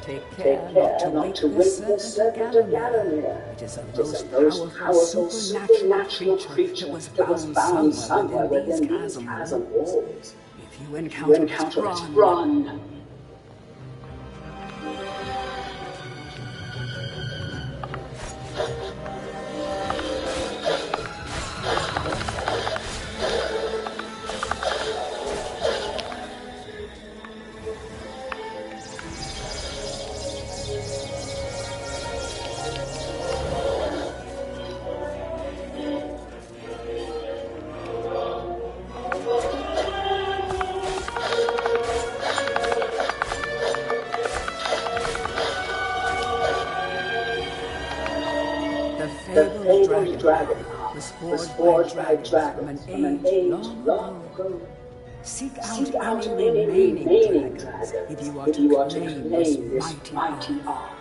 Take care not to wake the serpent of Gallowmere. It is a most most powerful supernatural creature that was found somewhere within these chasm walls. If you If you encounter it, run! The fabled dragon was forged by dragons from an age long ago. Seek Seek out out any any remaining dragons dragons if you are to claim this mighty ark.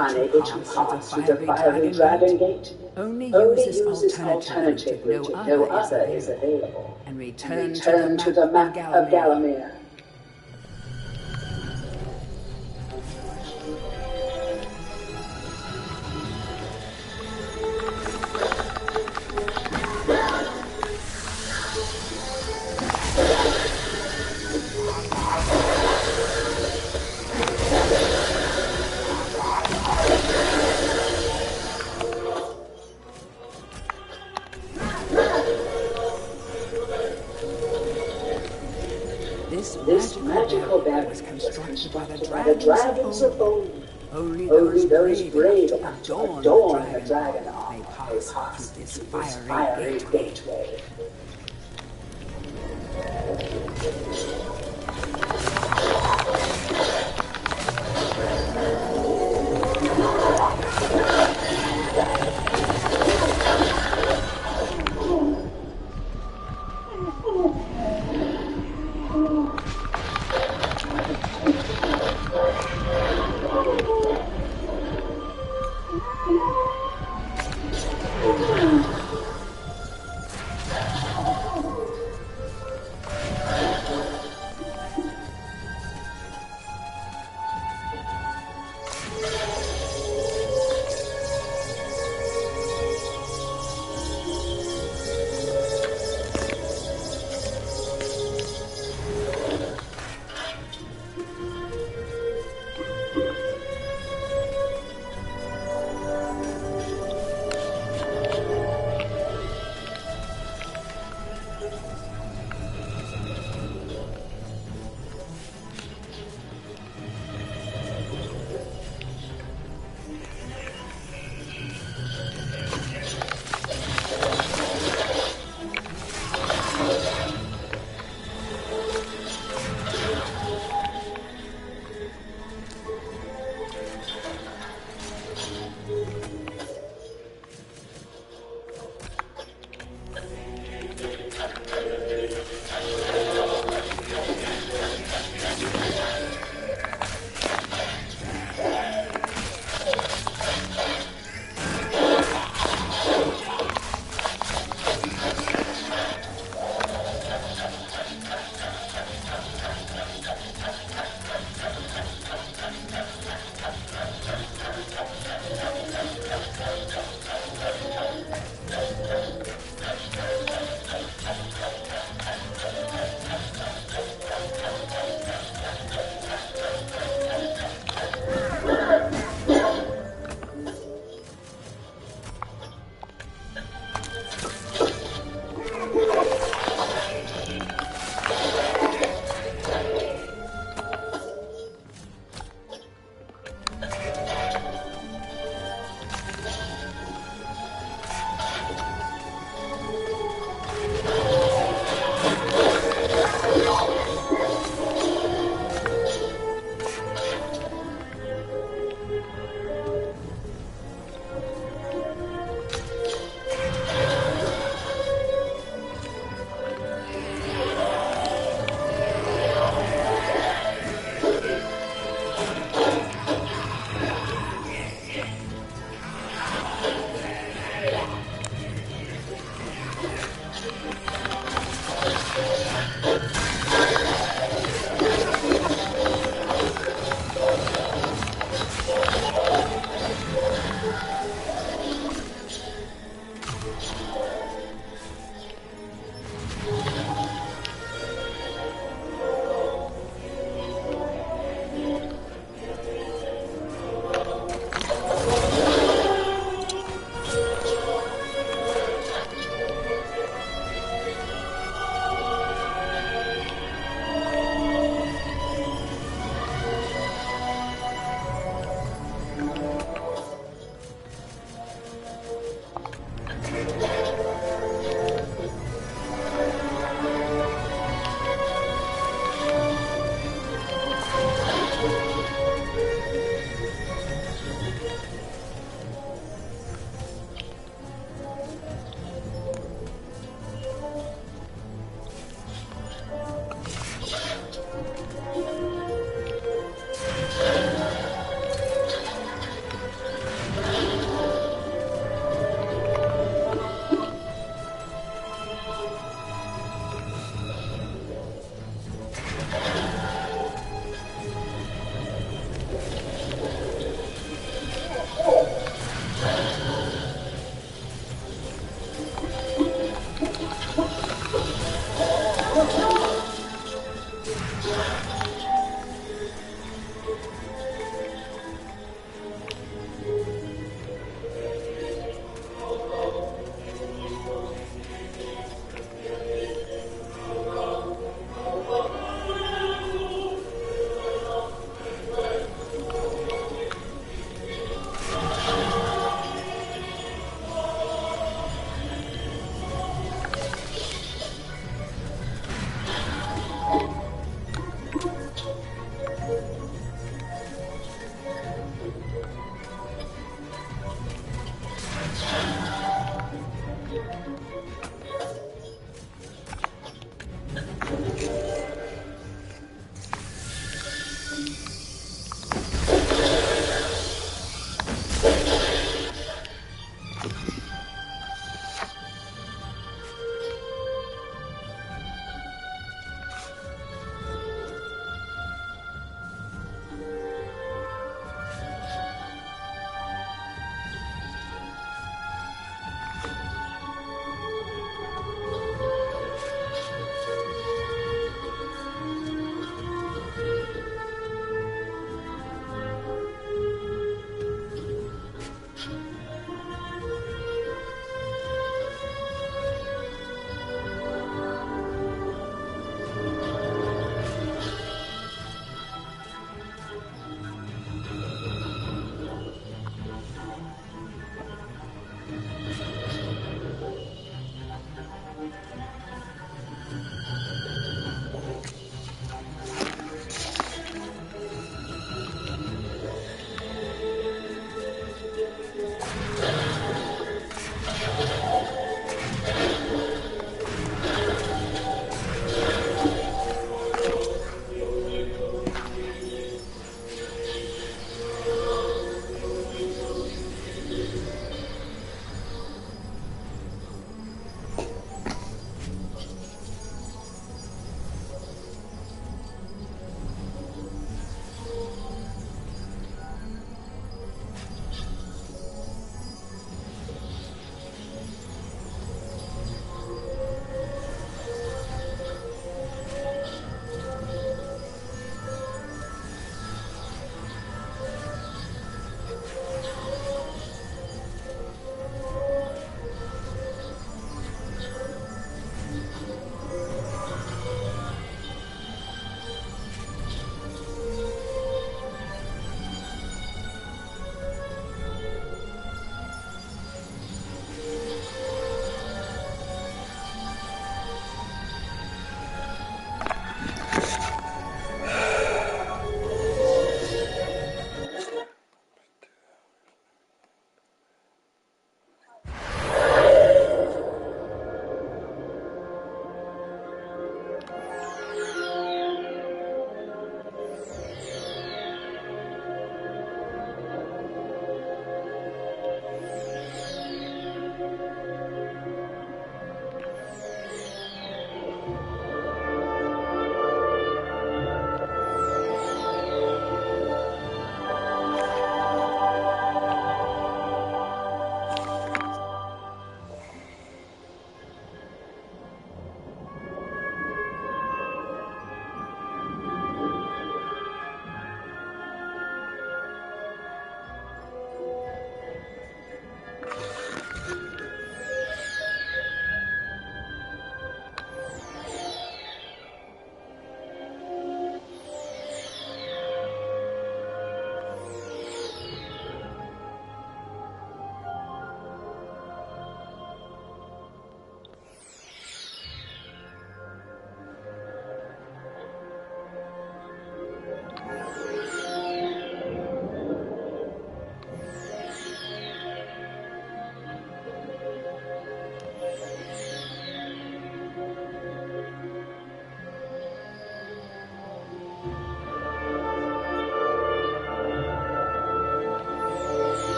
Unable to pass through the fiery dragon gate, only use this alternative route if no other is available, and return to the map of Gallowmere. This magical barrier was constructed by the dragons of old. Only those brave enough to adorn the dragon ark may pass through this fiery gateway.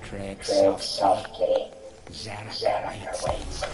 Tread softly. Zarek waits.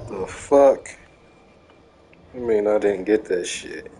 The fuck? I mean, I didn't get that shit.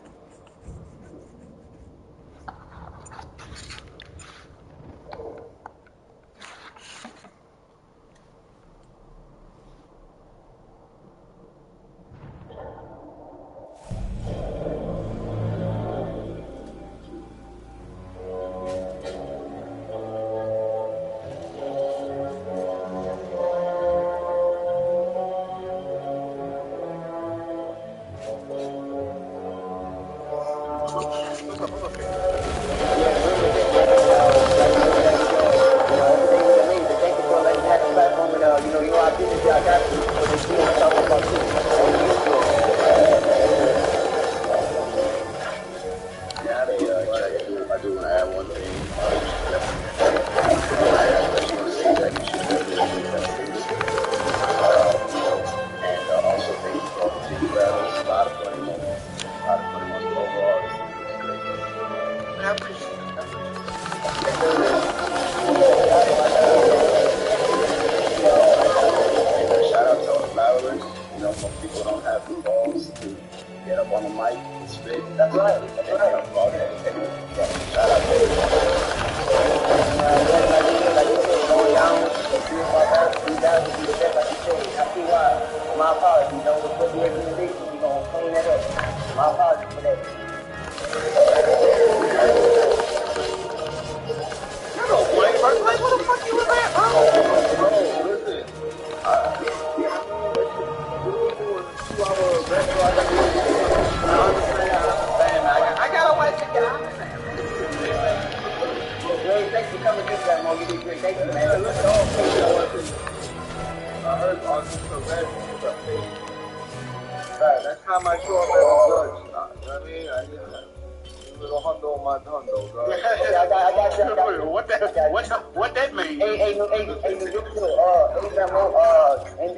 That's how I show up as a judge. You know what I mean? I need a little hundo on my tongue though, bro. I got you. What that mean? Hey, New York,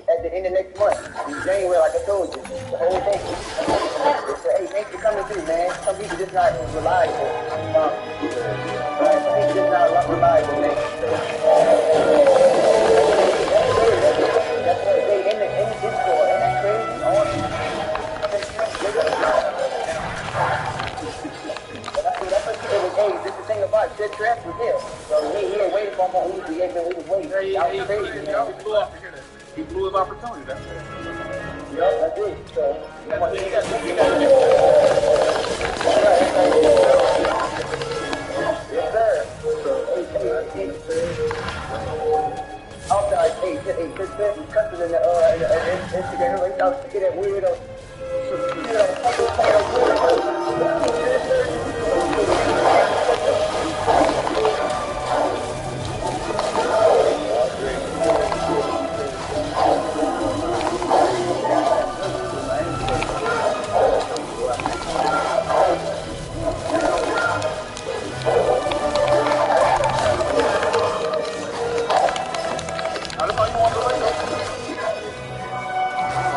at the end of next month, in January, like I told you, the whole thing. Hey, thanks for coming through, man. Some people just not reliable. Right? Some people just not reliable, man. That's what they in the Discord, and that's crazy. Hey, this is the thing about Jet Trash was here. So he ain't waiting for him on Uzi. He was waiting. He blew his opportunity. That's it. Yup, that's it. So, yes, sir. I'm sorry. Hey, Chris was cussing in the Instagram. He started sticking that weirdo.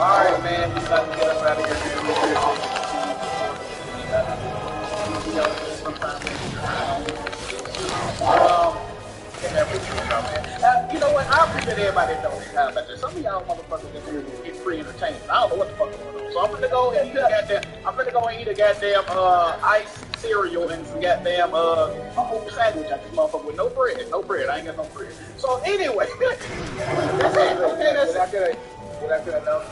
Alright, man, you got to get us out of here. You know what? I appreciate everybody that knows how about this. Some of y'all motherfuckers get free entertainment. I don't know what the fuck going on. So I'm gonna go and eat a goddamn ice cereal and some goddamn humble sandwich at this motherfucker with no bread. No bread. I ain't got no bread. So anyway, that's it. Okay, that's it. What I could have done.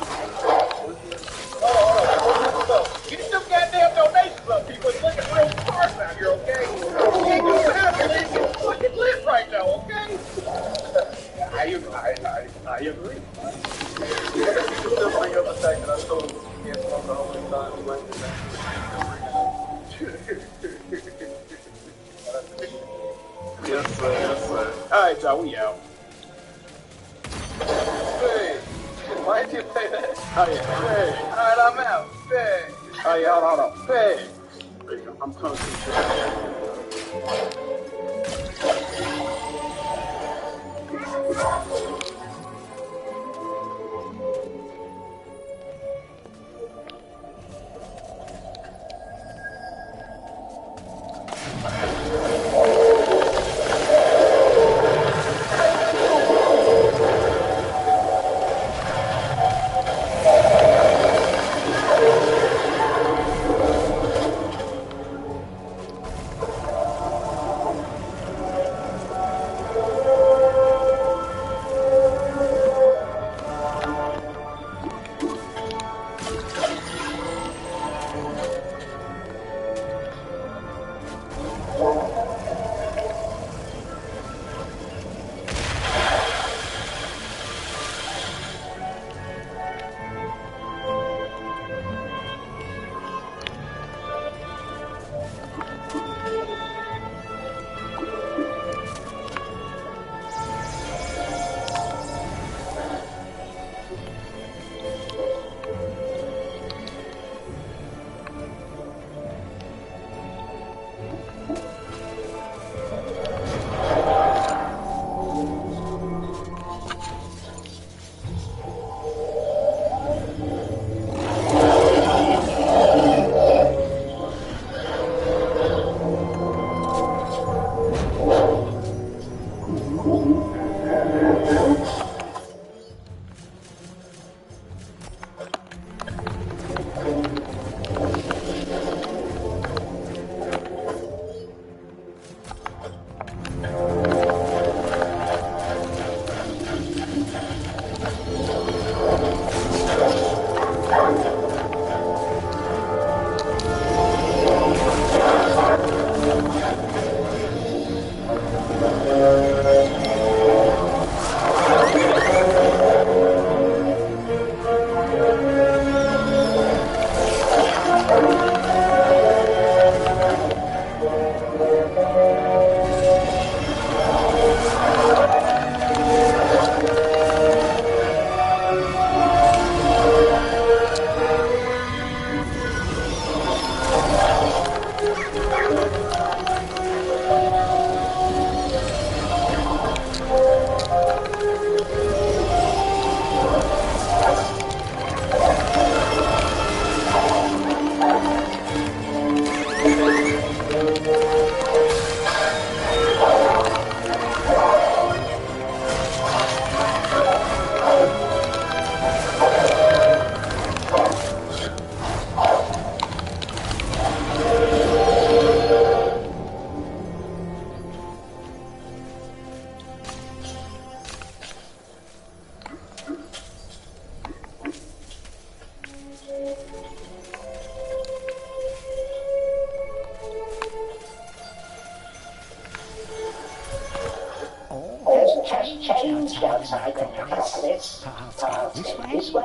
Get some goddamn donations up, people. It's looking real sparse out here, okay? Can't do that, it's fucking lit right now, okay? I agree. You can still bring up the fact that I told him you can't smoke the whole time. Yes, sir. Yes, sir. All right, y'all. We out. Hey. Why did you play that? Oh, yeah. Hey. All right, I'm out. Hey. Oh, yeah, hold on. Hey. There you go. I'm coming to outside the necropolis. Perhaps this way?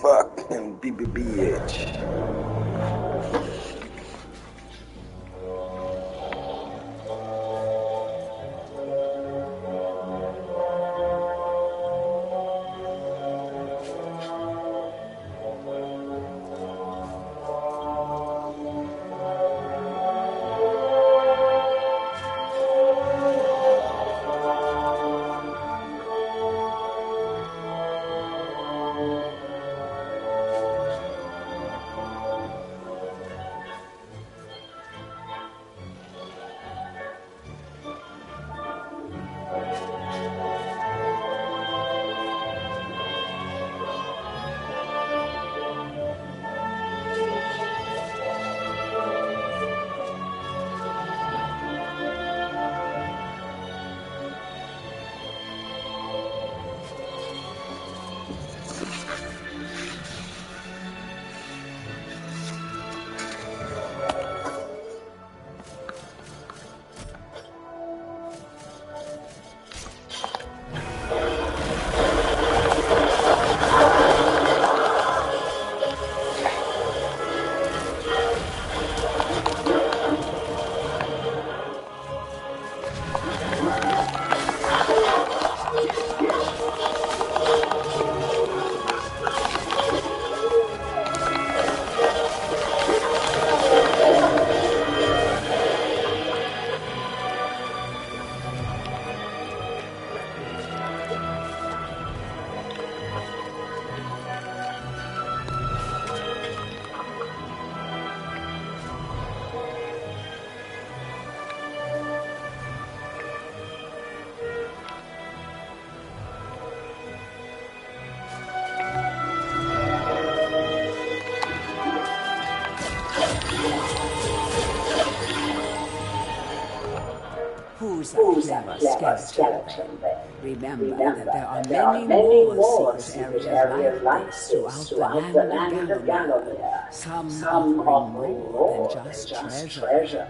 Fucking BBBH. Who's a clever skeleton then? Remember that there are many more secret areas like this throughout the land of Galloway. Some offering more than just treasure.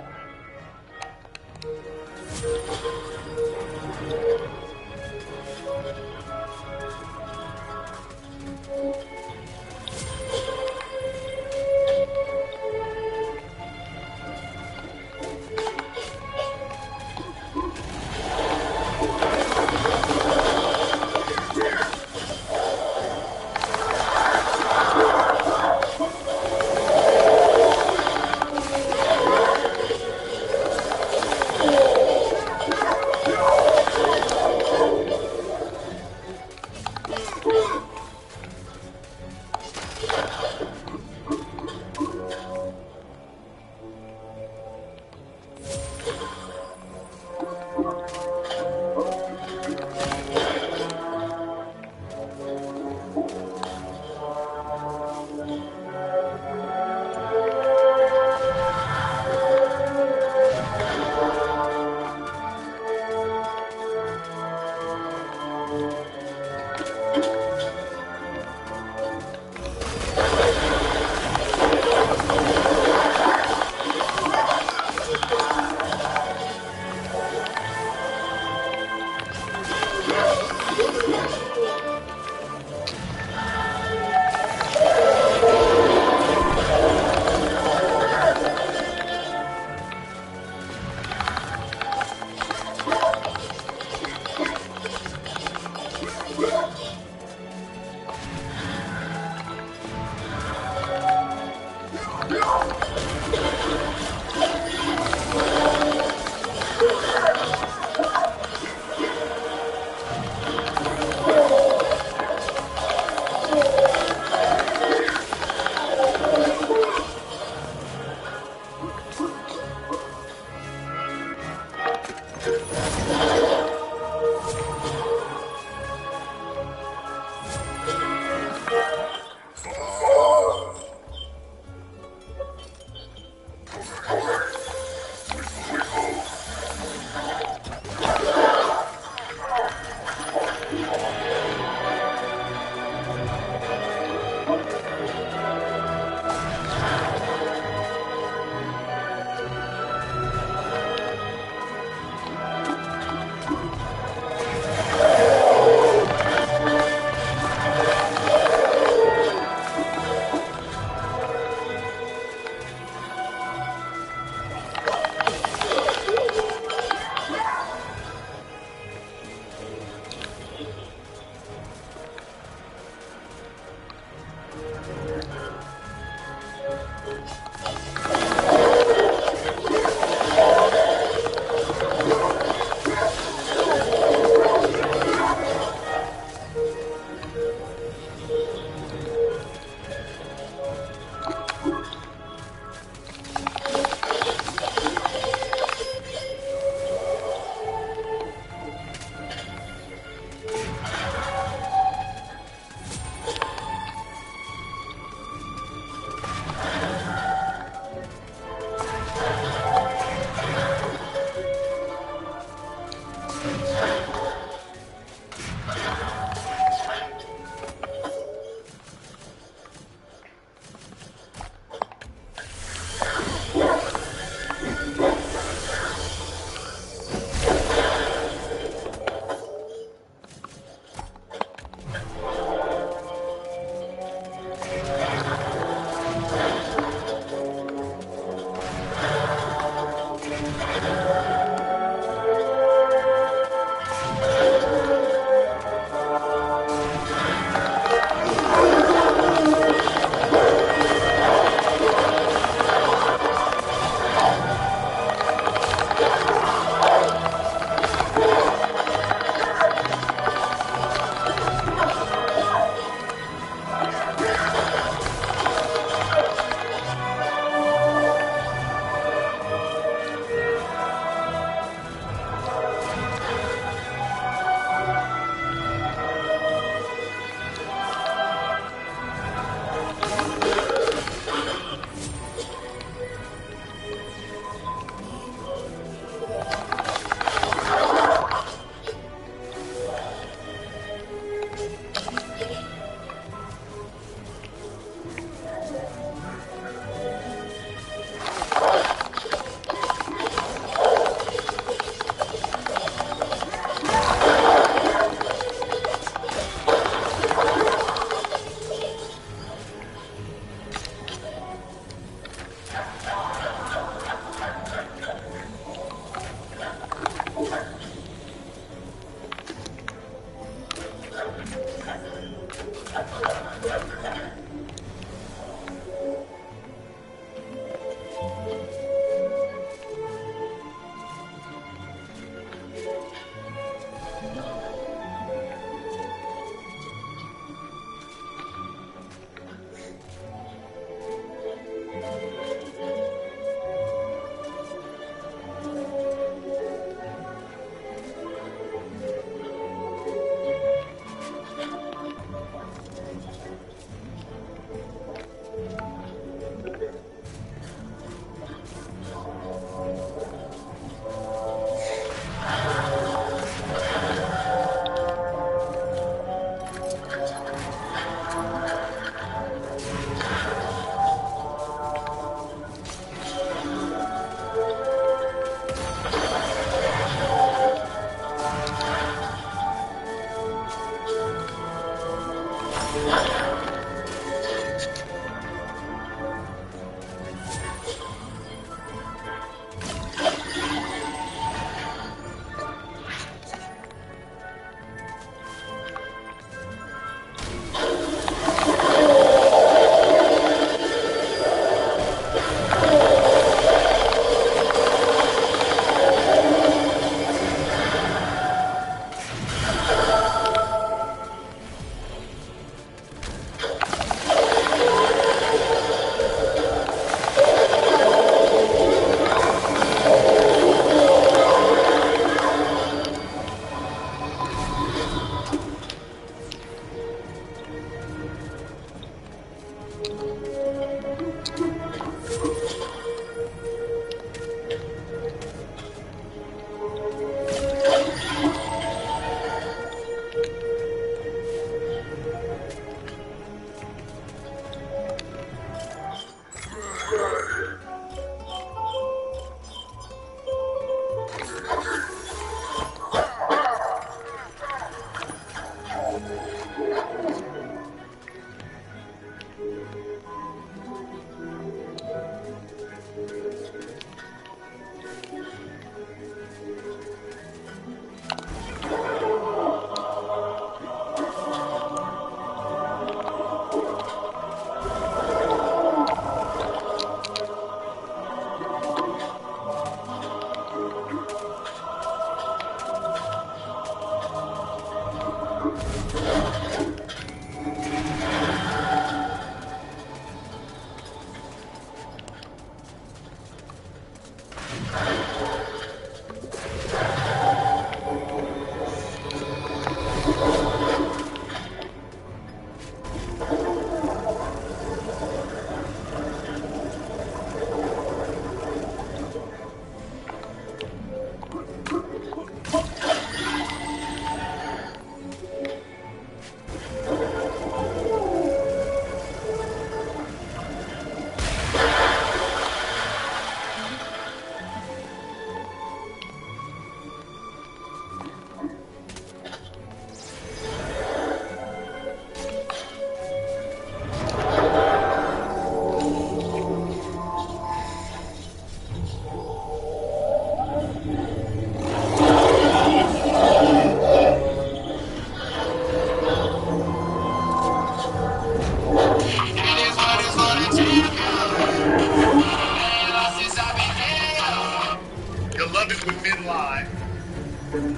love it when men lie.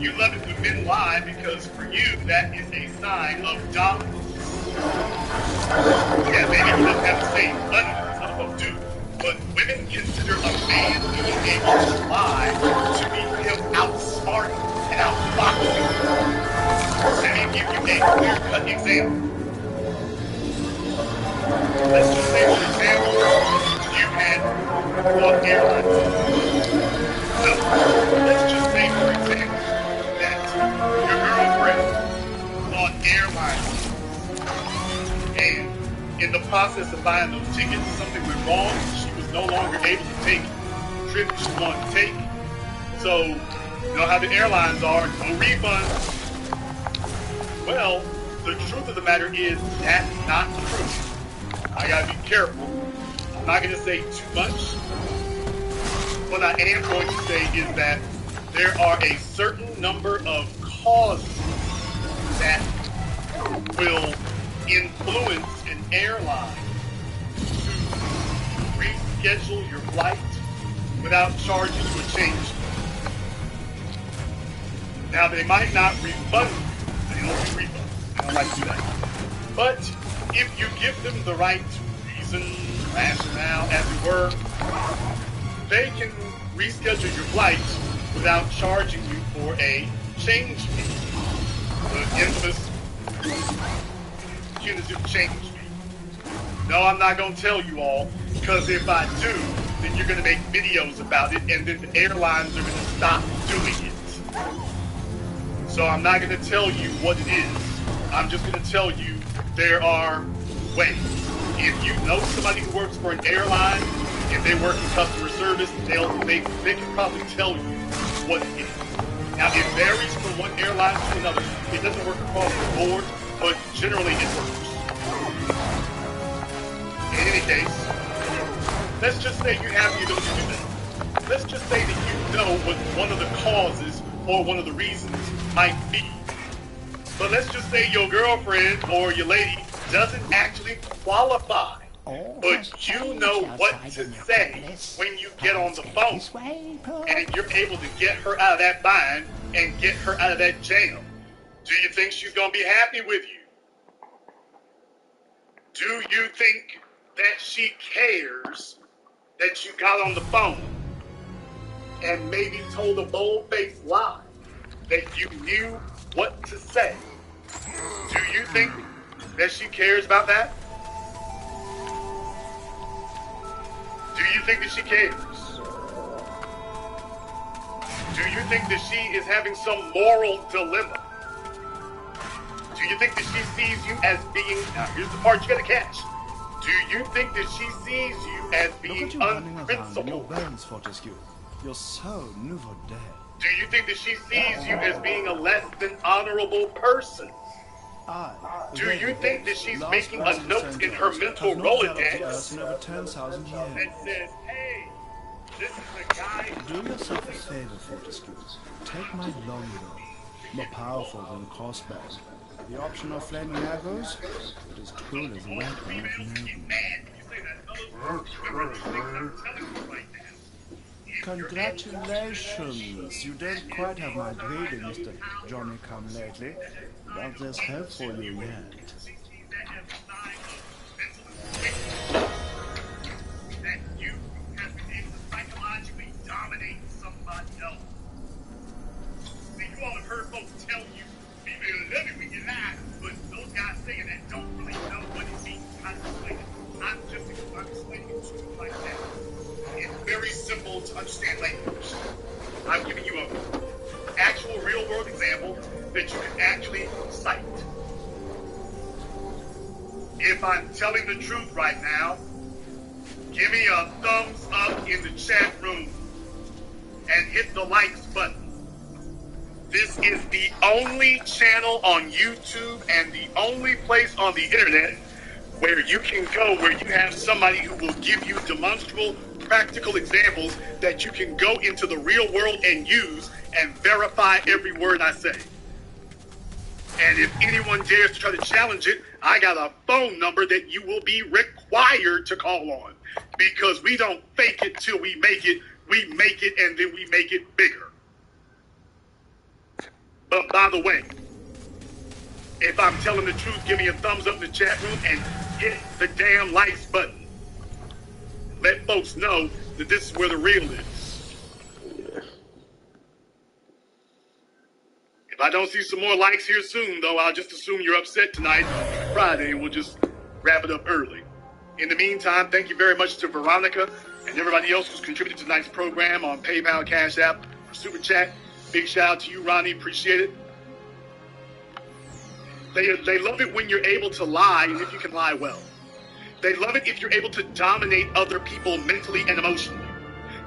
You love it when men lie because for you, that is a sign of dominance. Yeah, maybe he doesn't have the same money as some of them do, but women consider a man being able to lie to be him outsmarting and outfoxing. Let me give you a clear-cut example. Let's just say, for example, you had bought airlines. So, let's just say, for example, that your girlfriend bought airlines. And in the process of buying those tickets, something went wrong. She was no longer able to take the trip she wanted to take. So, you know how the airlines are, no refunds. Well, the truth of the matter is that's not true. I gotta be careful. I'm not gonna say too much. What I am going to say is that there are a certain number of causes that will influence an airline to reschedule your flight without charging you a change. Now, they might not refund you. They don't do refunds. They don't like to do that. But if you give them the right reason, rationale, as it were, they can reschedule your flight without charging you for a change fee. The infamous punitive change fee. No, I'm not going to tell you all, because if I do, then you're going to make videos about it, and then the airlines are going to stop doing it. So I'm not going to tell you what it is. I'm just going to tell you there are ways. If you know somebody who works for an airline, if they work in customer service, they can probably tell you what it is. Now, it varies from one airline to another. It doesn't work across the board, but generally it works. In any case, let's just say you have the ability to do that. Let's just say that you know what one of the causes or one of the reasons might be. But let's just say your girlfriend or your lady doesn't actually qualify. But you know what to say when you get on the phone. And you're able to get her out of that bind and get her out of that jam. Do you think she's going to be happy with you? Do you think that she cares that you got on the phone and maybe told a bold-faced lie that you knew what to say? Do you think that she cares about that? Do you think that she cares? Do you think that she is having some moral dilemma? Do you think that she sees you as being... Now, here's the part you gotta catch. Do you think that she sees you as being unprincipled? You're so nouveau dead. Do you think that she sees you as being a less than honorable person? Do you think that she's making a note in her mental Rolodex that says, hey, this is a guy... Do yourself a favor, Fortescue. Take my longbow, more powerful than crossbow. The option of flaming arrows, it is cool as a weapon of noble. Congratulations! You don't quite have my greeting, Mr. Johnny-come-lately, but there's hope for you yet. That you have been able to psychologically dominate somebody else. See, you all have heard folks tell you, we will love it when you lie, but those guys saying that don't really know what it means. How to explain it. I'm explaining it to you like that. It's very simple to understand language. I'm giving you an actual real-world example that you can actually cite. If I'm telling the truth right now, give me a thumbs up in the chat room and hit the likes button. This is the only channel on YouTube and the only place on the internet where you can go where you have somebody who will give you demonstrable, practical examples that you can go into the real world and use and verify every word I say. And if anyone dares to try to challenge it, I got a phone number that you will be required to call on. Because we don't fake it till we make it. we make it and then we make it bigger. But by the way, if I'm telling the truth, give me a thumbs up in the chat room and hit the damn likes button. Let folks know that this is where the real is. If I don't see some more likes here soon, though, I'll just assume you're upset tonight, Friday, and we'll just wrap it up early. In the meantime, thank you very much to Veronica and everybody else who's contributed to tonight's program on PayPal, Cash App, or Super Chat. Big shout out to you, Ronnie. Appreciate it. They love it when you're able to lie and if you can lie well. They love it if you're able to dominate other people mentally and emotionally.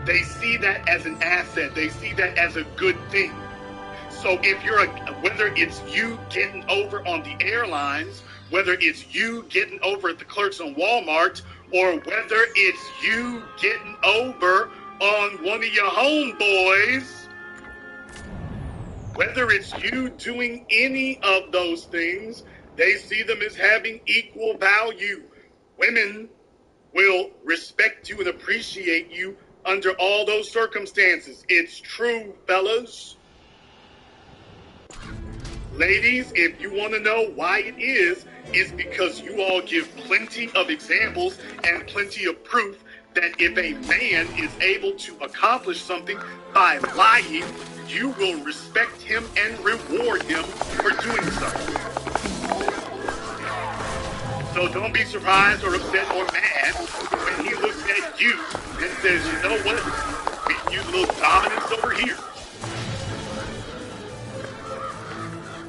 They see that as an asset. They see that as a good thing. So if you're whether it's you getting over on the airlines, whether it's you getting over at the clerks on Walmart, or whether it's you getting over on one of your homeboys, whether it's you doing any of those things, they see them as having equal value. Women will respect you and appreciate you under all those circumstances. It's true, fellas. Ladies, if you want to know why it is, it's because you all give plenty of examples and plenty of proof that if a man is able to accomplish something by lying, you will respect him and reward him for doing so. So don't be surprised or upset or mad when he looks at you and says, you know what, we can use a little dominance over here.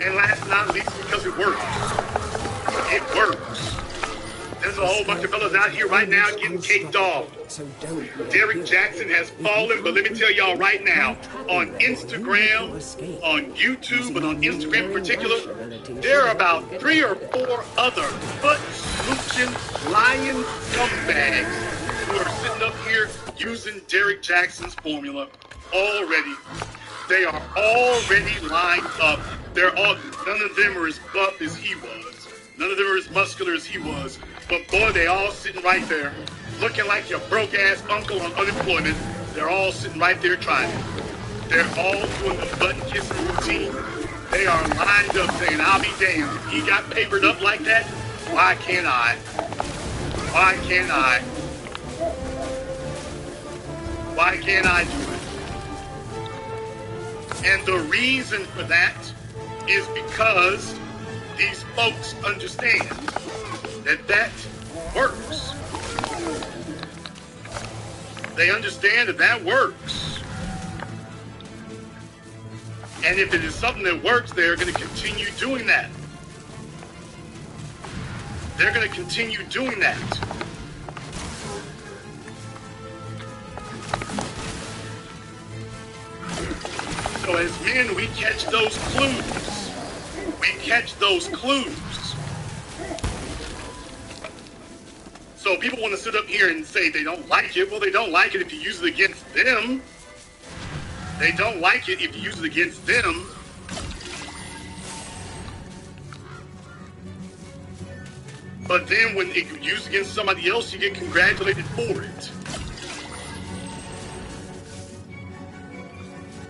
And last but not least, because it works. It works. There's a whole bunch of fellas out here right now getting caked off. Derek Jackson has fallen, but let me tell y'all right now, on Instagram, on YouTube, but on Instagram in particular, there are about 3 or 4 other foot-smooching, lying scumbags who are sitting up here using Derek Jackson's formula already. They are already lined up. None of them are as buff as he was. None of them are as muscular as he was. But boy, they all sitting right there, looking like your broke-ass uncle on unemployment. They're all sitting right there trying it. They're all doing the button-kissing routine. They are lined up saying, I'll be damned. If he got papered up like that, why can't I? Why can't I? Why can't I do it? And the reason for that is because these folks understand that works. They understand that works. And if it is something that works, they're going to continue doing that. They're going to continue doing that. So as men, we catch those clues. We catch those clues. So people want to sit up here and say they don't like it. Well, they don't like it if you use it against them. They don't like it if you use it against them. But then when it used against somebody else, you get congratulated for it.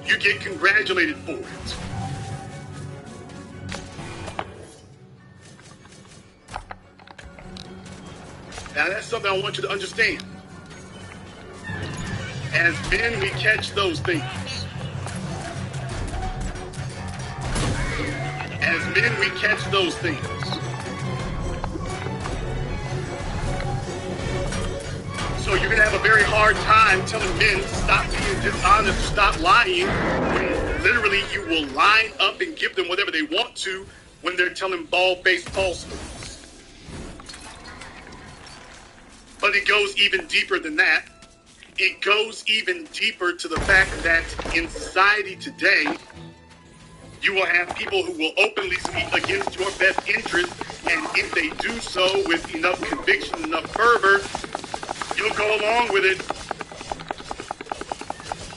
You get congratulated for it. Now that's something I want you to understand. As men, we catch those things. As men, we catch those things. So you're going to have a very hard time telling men to stop being dishonest, to stop lying, when literally you will line up and give them whatever they want to when they're telling bald-faced falsehoods. But it goes even deeper than that. It goes even deeper to the fact that in society today, you will have people who will openly speak against your best interest, and if they do so with enough conviction, enough fervor, you'll go along with it.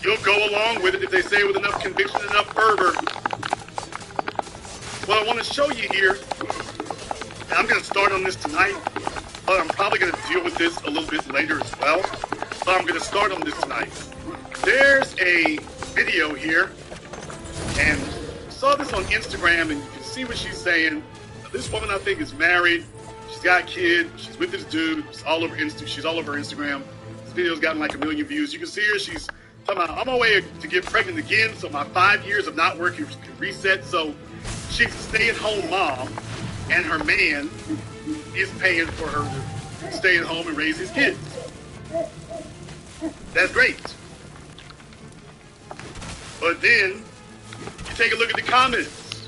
You'll go along with it if they say it with enough conviction, enough fervor. What I want to show you here, and I'm going to start on this tonight, but I'm probably going to deal with this a little bit later as well. But I'm going to start on this tonight. there's a video here, and I saw this on Instagram, and you can see what she's saying. This woman, I think, is married. She's got a kid. She's with this dude. She's all over Instagram. This video's gotten like 1 million views. You can see her. She's talking about, I'm on my way to get pregnant again, so my 5 years of not working reset. So she's a stay-at-home mom, and her man is paying for her to stay at home and raise his kids. That's great. But then you take a look at the comments,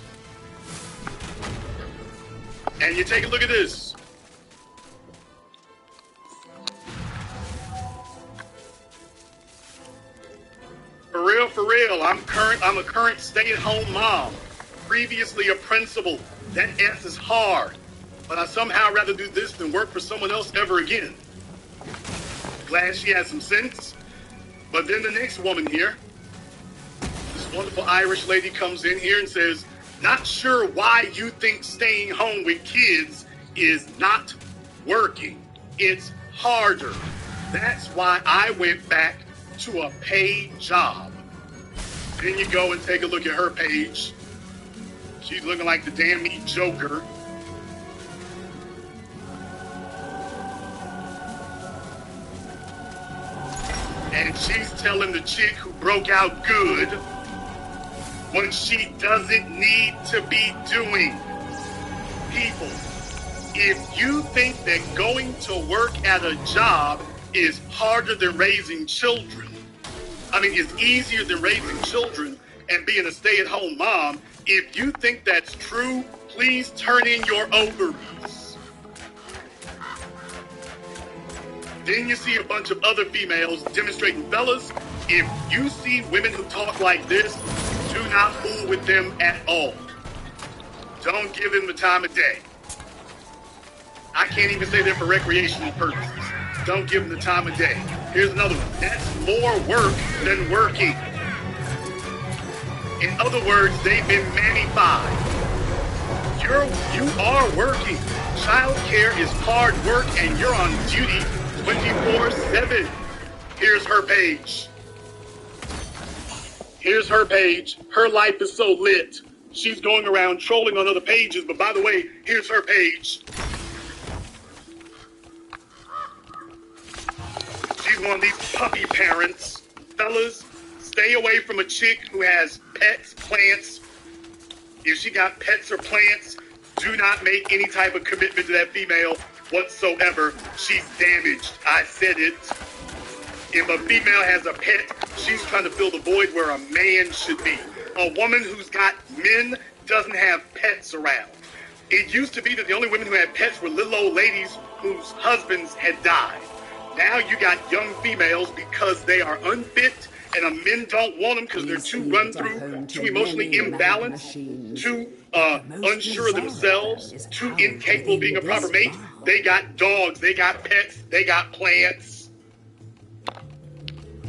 and you take a look at this. For real, I'm a current stay-at-home mom, previously a principal. That S is hard, but I somehow rather do this than work for someone else ever again. Glad she has some sense. But then the next woman here, this wonderful Irish lady, comes in here and says, not sure why you think staying home with kids is not working. It's harder. That's why I went back to a paid job. Then you go and take a look at her page. She's looking like the damn meat Joker. And she's telling the chick who broke out good what she doesn't need to be doing. People, if you think that going to work at a job is harder than raising children, is easier than raising children and being a stay-at-home mom, if you think that's true, please turn in your ovaries. Then you see a bunch of other females demonstrating, fellas, if you see women who talk like this, do not fool with them at all. Don't give them the time of day. I can't even say they're for recreational purposes. Don't give them the time of day. Here's another one. That's more work than working. In other words, they've been manified. You are working. Child care is hard work, and you're on duty 24/7. Here's her page. Here's her page. Her life is so lit. She's going around trolling on other pages, but by the way, here's her page. She's one of these puppy parents. Fellas, stay away from a chick who has pets, plants. If she got pets or plants, do not make any type of commitment to that female whatsoever. She's damaged. I said it. If a female has a pet, she's trying to fill the void where a man should be. A woman who's got men doesn't have pets around. It used to be that the only women who had pets were little old ladies whose husbands had died. Now you got young females because they are unfit and men don't want them because they're too run through, too emotionally imbalanced, too unsure of themselves, too incapable of being a proper mate. They got dogs, they got pets, they got plants.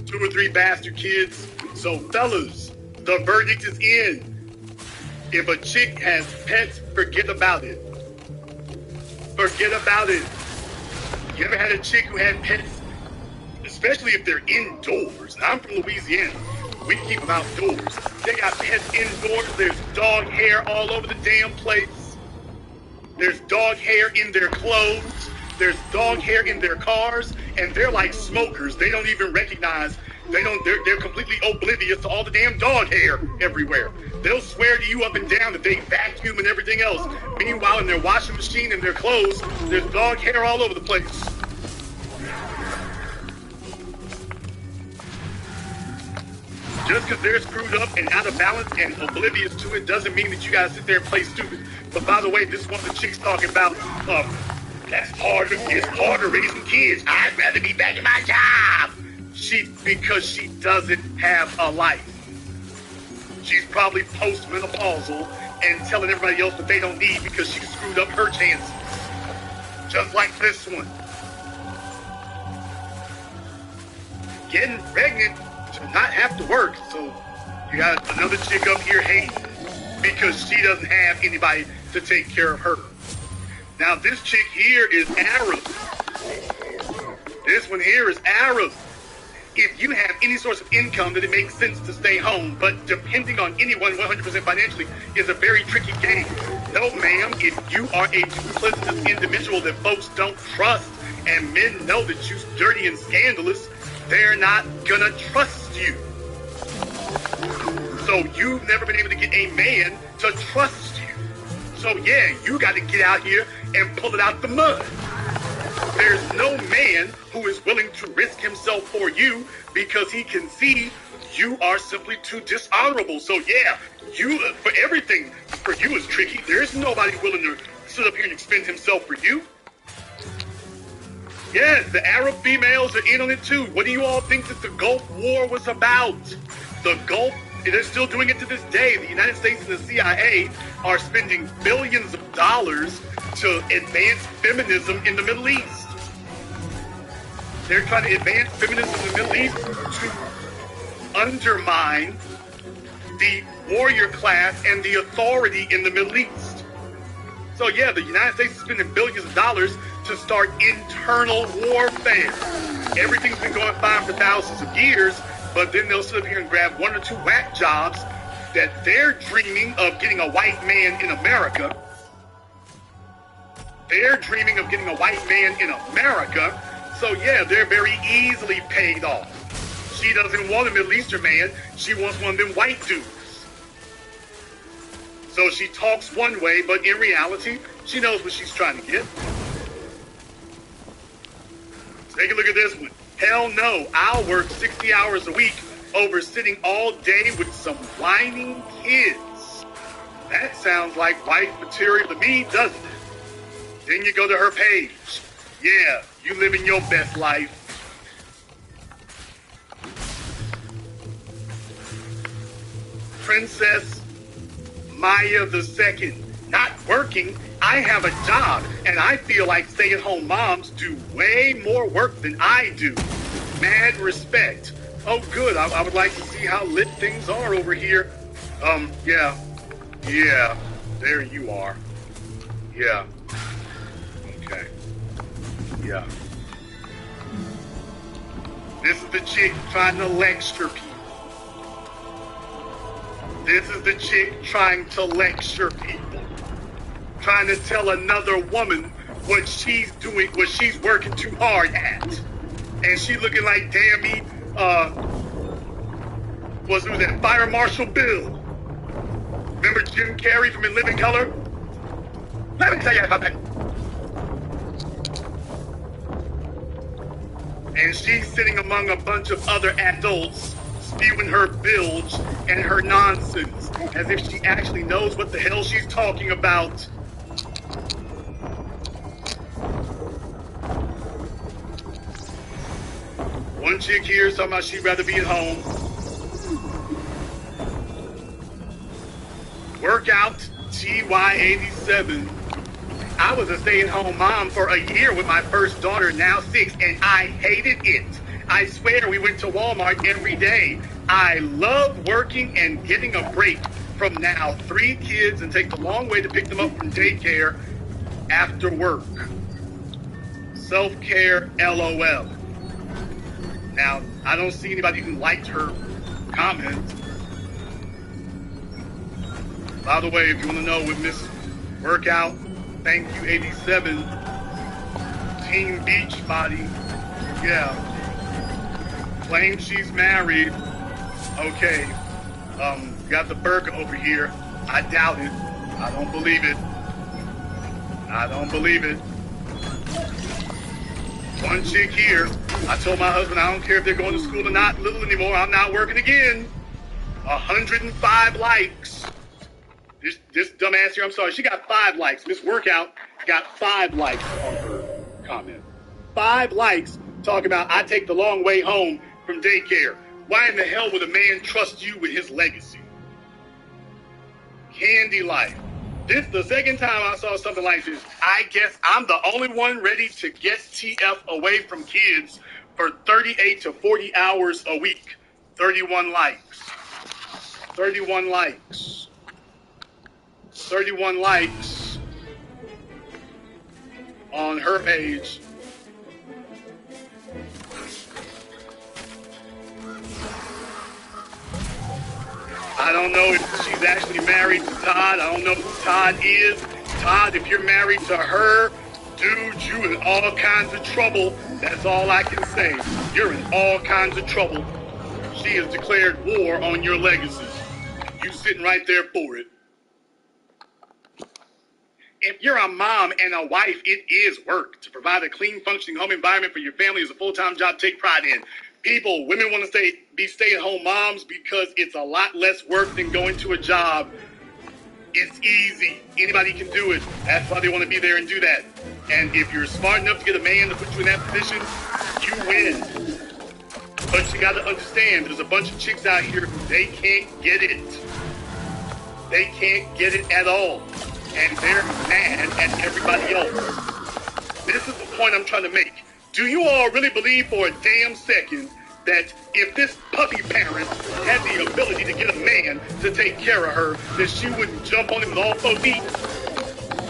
2 or 3 bastard kids. So fellas, the verdict is in. If a chick has pets, forget about it. Forget about it. You ever had a chick who had pets? Especially if they're indoors. I'm from Louisiana. We keep them outdoors. They got pets indoors. There's dog hair all over the damn place. There's dog hair in their clothes. There's dog hair in their cars. And they're like smokers. They don't even recognize. They're completely oblivious to all the damn dog hair everywhere. They'll swear to you up and down that they vacuum and everything else. Meanwhile, in their washing machine and their clothes, there's dog hair all over the place. Just because they're screwed up and out of balance and oblivious to it doesn't mean that you gotta sit there and play stupid. But by the way, this is one of the chicks talking about, that's harder, it's harder raising kids. I'd rather be back in my job. Because she doesn't have a life. She's probably post-menopausal and telling everybody else that they don't need because she screwed up her chances. Just like this one. Getting pregnant to not have to work. So you got another chick up here hating because she doesn't have anybody to take care of her. Now this chick here is Arab. This one here is Arab. if you have any source of income, then it makes sense to stay home. But depending on anyone 100% financially is a very tricky game. No, ma'am, if you are a duplicitous individual that folks don't trust, and men know that you're dirty and scandalous, they're not gonna trust you. So you've never been able to get a man to trust you. So yeah, you got to get out here and pull it out the mud. There's no man who is willing to risk himself for you because he can see you are simply too dishonorable. So yeah, you, for everything for you is tricky. There's nobody willing to sit up here and expend himself for you. Yes, the Arab females are in on it too. What do you all think that the Gulf War was about? The Gulf, they're still doing it to this day. The United States and the CIA are spending billions of dollars to advance feminism in the Middle East. They're trying to advance feminism in the Middle East to undermine the warrior class and the authority in the Middle East. So yeah, the United States is spending billions of dollars to start internal warfare. Everything's been going fine for thousands of years, but then they'll sit up here and grab one or two whack jobs that they're dreaming of getting a white man in America. They're dreaming of getting a white man in America. So yeah, they're very easily paid off. She doesn't want a Middle Eastern man. She wants one of them white dudes. So she talks one way, but in reality, she knows what she's trying to get. Take a look at this one. Hell no, I'll work 60 hours a week over sitting all day with some whining kids. That sounds like wife material to me, doesn't it? Then you go to her page. Yeah, you living your best life. Princess Maya II. Not working. I have a job, and I feel like stay-at-home moms do way more work than I do. Mad respect. Oh, good. I would like to see how lit things are over here. Yeah. Yeah. There you are. Yeah. Okay. Yeah. This is the chick trying to lecture people. This is the chick trying to lecture people. Trying to tell another woman what she's doing, what she's working too hard at. And she looking like, damn me, was that Fire Marshal Bill? Remember Jim Carrey from In Living Color? Let me tell you about that. And she's sitting among a bunch of other adults spewing her bilge and her nonsense as if she actually knows what the hell she's talking about. One chick here talking about she'd rather be at home. Workout TY87. I was a stay-at-home mom for a year with my first daughter, now 6, and I hated it. I swear we went to Walmart every day. I love working and getting a break from now 3 kids and take the long way to pick them up from daycare after work. Self-care, LOL. Now, I don't see anybody who liked her comment. By the way, if you want to know what Miss Workout, thank you 87, Team Beach Body, yeah, claims she's married. Okay, got the burqa over here. I doubt it. I don't believe it. I don't believe it. One chick here. I told my husband I don't care if they're going to school or not little anymore. I'm not working again. 105 likes. This dumbass here, I'm sorry, she got 5 likes. Miss Workout got 5 likes on her comment. 5 likes talking about I take the long way home from daycare. Why in the hell would a man trust you with his legacy? Candy life. This the second time I saw something like this. I guess I'm the only one ready to get TF away from kids for 38 to 40 hours a week. 31 likes. 31 likes. 31 likes on her page. I don't know if she's actually married to Todd. I don't know who Todd is. Todd, if you're married to her, dude, you in all kinds of trouble. That's all I can say. You're in all kinds of trouble. She has declared war on your legacy. You sitting right there for it. If you're a mom and a wife, it is work. To provide a clean, functioning home environment for your family is a full-time job to take pride in. Women want to be stay-at-home moms because it's a lot less work than going to a job. It's easy. Anybody can do it. That's why they want to be there and do that. And if you're smart enough to get a man to put you in that position, you win. But you got to understand, there's a bunch of chicks out here who they can't get it. They can't get it at all. And they're mad at everybody else. This is the point I'm trying to make. Do you all really believe for a damn second that if this puppy parent had the ability to get a man to take care of her, that she wouldn't jump on him with all 4 feet?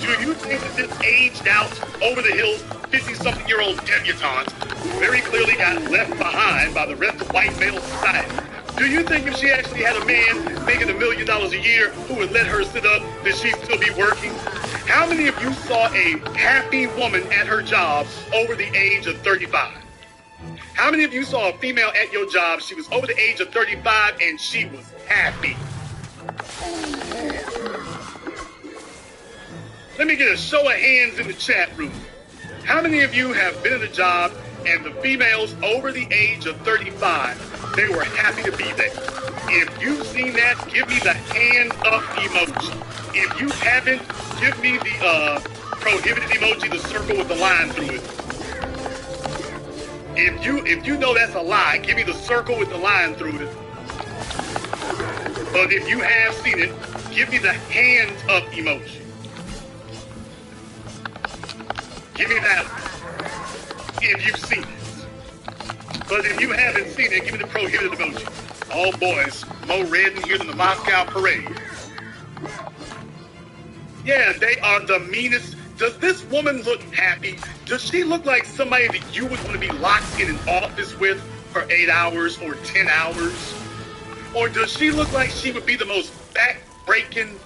Do you think that this aged out, over the hills, 50-something-year-old debutante, who very clearly got left behind by the rest of white male society, do you think if she actually had a man making $1 million a year who would let her sit up, that she'd still be working? How many of you saw a happy woman at her job over the age of 35? How many of you saw a female at your job, she was over the age of 35 and she was happy? Let me get a show of hands in the chat room. How many of you have been in a job and the females over the age of 35, they were happy to be there? If you've seen that, give me the hand up emoji. If you haven't, give me the prohibited emoji, the circle with the line through it. If you know that's a lie, give me the circle with the line through it. But if you have seen it, give me the hands up emoji. Give me that if you've seen it. But if you haven't seen it, give me the prohibited emoji. Oh boys, more red in here than the Moscow parade. Yeah, they are the meanest. Does this woman look happy? Does she look like somebody that you would want to be locked in an office with for 8 hours or 10 hours? Or does she look like she would be the most back-breaking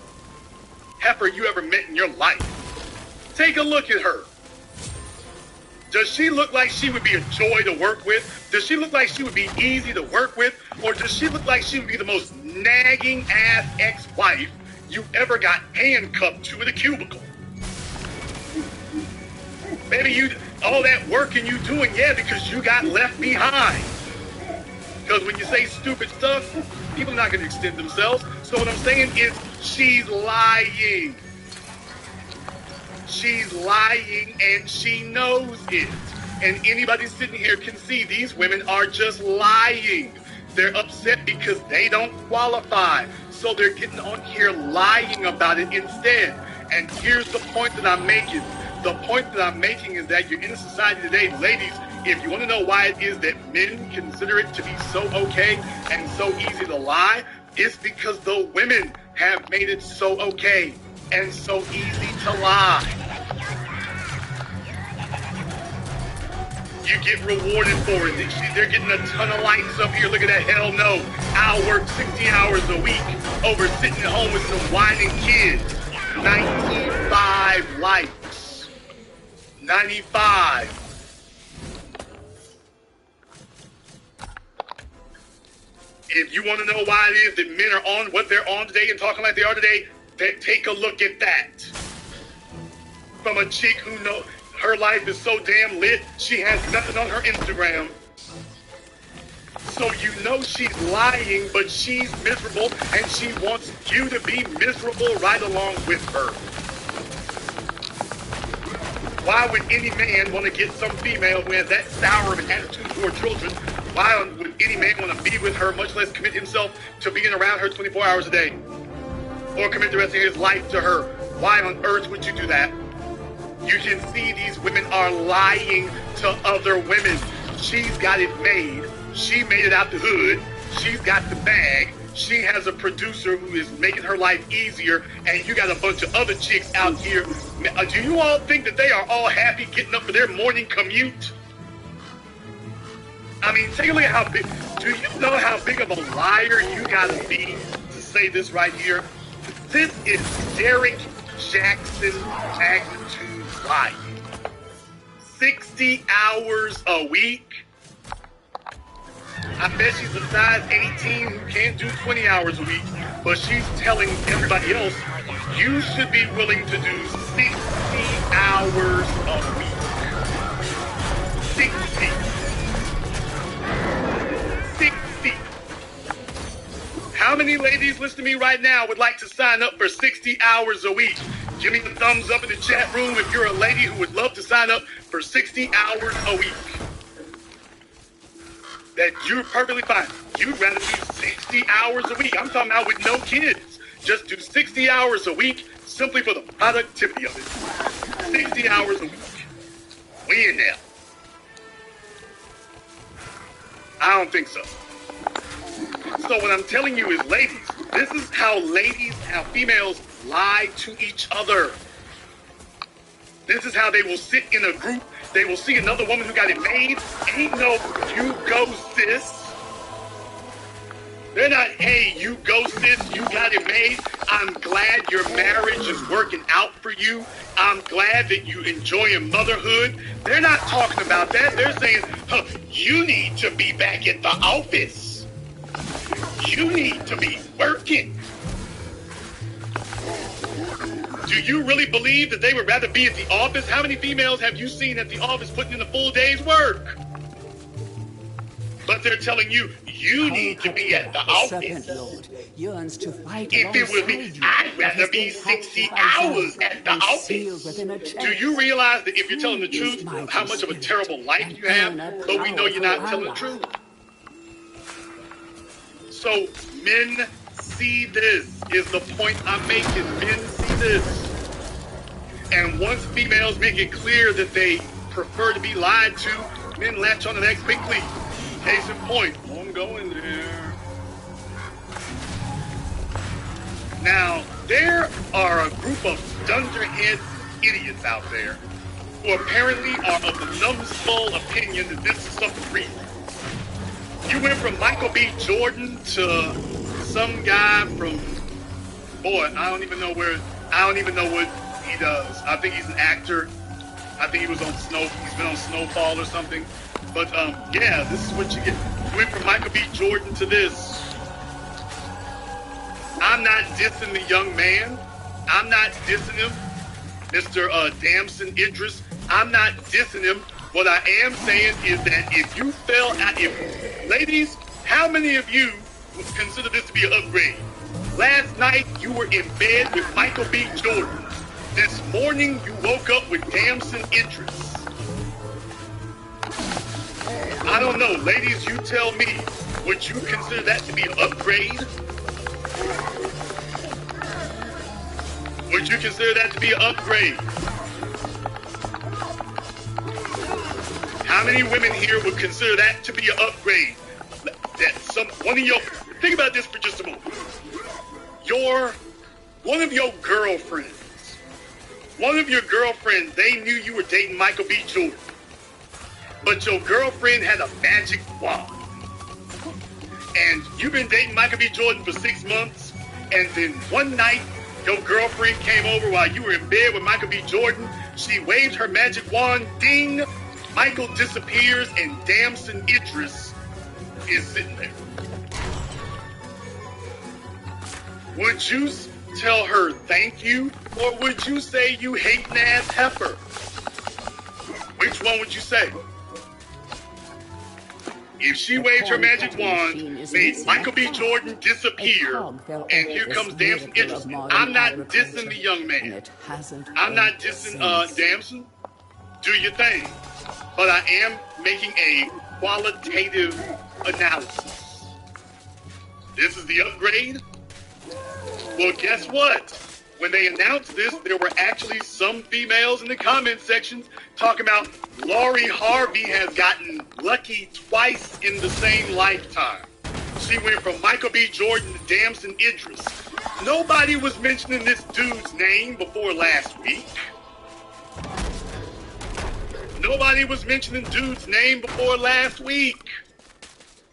heifer you ever met in your life? Take a look at her. Does she look like she would be a joy to work with? Does she look like she would be easy to work with? Or does she look like she would be the most nagging ass ex-wife you ever got handcuffed to in a cubicle? Maybe all that working you doing, yeah, because you got left behind. Because when you say stupid stuff, people are not going to extend themselves. So what I'm saying is she's lying. She's lying and she knows it. And anybody sitting here can see these women are just lying. They're upset because they don't qualify. So they're getting on here lying about it instead. And here's the point that I'm making. The point that I'm making is that you're in a society today, ladies, if you want to know why it is that men consider it to be so okay and so easy to lie, it's because the women have made it so okay and so easy to lie. You get rewarded for it. They're getting a ton of likes up here. Look at that. Hell no. I'll work 60 hours a week over sitting at home with some whining kids. 95 likes. 95. If you want to know why it is that men are on what they're on today and talking like they are today, then take a look at that. From a chick who knows her life is so damn lit, she has nothing on her Instagram. So you know she's lying, but she's miserable, and she wants you to be miserable right along with her. Why would any man want to get some female who has that sour of an attitude toward children? Why would any man want to be with her, much less commit himself to being around her 24 hours a day? Or commit the rest of his life to her? Why on earth would you do that? You can see these women are lying to other women. She's got it made. She made it out the hood. She's got the bag. She has a producer who is making her life easier, and you got a bunch of other chicks out here. Do you all think that they are all happy getting up for their morning commute? I mean, take a look at how big. Do you know how big of a liar you gotta be say this right here. This is Derek Jackson magnitude life. 60 hours a week. I bet she's a size 18 who can't do 20 hours a week, but she's telling everybody else, you should be willing to do 60 hours a week. 60. How many ladies listening to me right now would like to sign up for 60 hours a week? Give me a thumbs up in the chat room if you're a lady who would love to sign up for 60 hours a week. That you're perfectly fine. You'd rather do 60 hours a week. I'm talking about with no kids. Just do 60 hours a week simply for the productivity of it. 60 hours a week. We in there. I don't think so. So what I'm telling you is, ladies, this is how females lie to each other. This is how they will sit in a group. They will see another woman who got it made. Ain't no, you go, sis. They're not, hey, you go, sis, you got it made. I'm glad your marriage is working out for you. I'm glad that you enjoying motherhood. They're not talking about that. They're saying, you need to be back at the office. You need to be working. Do you really believe that they would rather be at the office? How many females have you seen at the office putting in a full day's work? But they're telling you, you need to be at the office. Yearns to fight if it would be, I'd rather be 60 hours at the office. Do you realize that if you're telling the truth, how much of a terrible life you have? But we know you're not telling the truth. So men see this is the point I'm making. Men see this. And once females make it clear that they prefer to be lied to, men latch onto that quickly. Case in point, I'm going there. Now, there are a group of dunderhead idiots out there who apparently are of the numbskull opinion that this is something real. You went from Michael B. Jordan to some guy from, I don't even know what he does. I think he's an actor. I think he was on he's been on Snowfall or something. But yeah, this is what you get. You went from Michael B. Jordan to this. I'm not dissing the young man. I'm not dissing him. Mr. Damson Idris. I'm not dissing him. What I am saying is that if you ladies, how many of you would consider this to be an upgrade? Last night, you were in bed with Michael B. Jordan. This morning, you woke up with Damson Idris. I don't know. Ladies, you tell me, would you consider that to be an upgrade? Would you consider that to be an upgrade? How many women here would consider that to be an upgrade? Think about this for just a moment. One of your girlfriends, they knew you were dating Michael B. Jordan. But your girlfriend had a magic wand. And you've been dating Michael B. Jordan for 6 months. And then one night, your girlfriend came over while you were in bed with Michael B. Jordan. She waved her magic wand, ding. Michael disappears and Damson Idris is sitting there. Would you tell her thank you, or would you say you hating ass heifer? Which one would you say? If she waved her magic wand, made Michael B. Jordan disappear, and here comes Damson Idris. I'm not dissing the young man. I'm not dissing Damson. Do your thing. But I am making a qualitative analysis. This is the upgrade. Well, guess what? When they announced this, there were actually some females in the comment section talking about Lori Harvey has gotten lucky twice in the same lifetime. She went from Michael B. Jordan to Damson Idris. Nobody was mentioning this dude's name before last week. Nobody was mentioning dude's name before last week.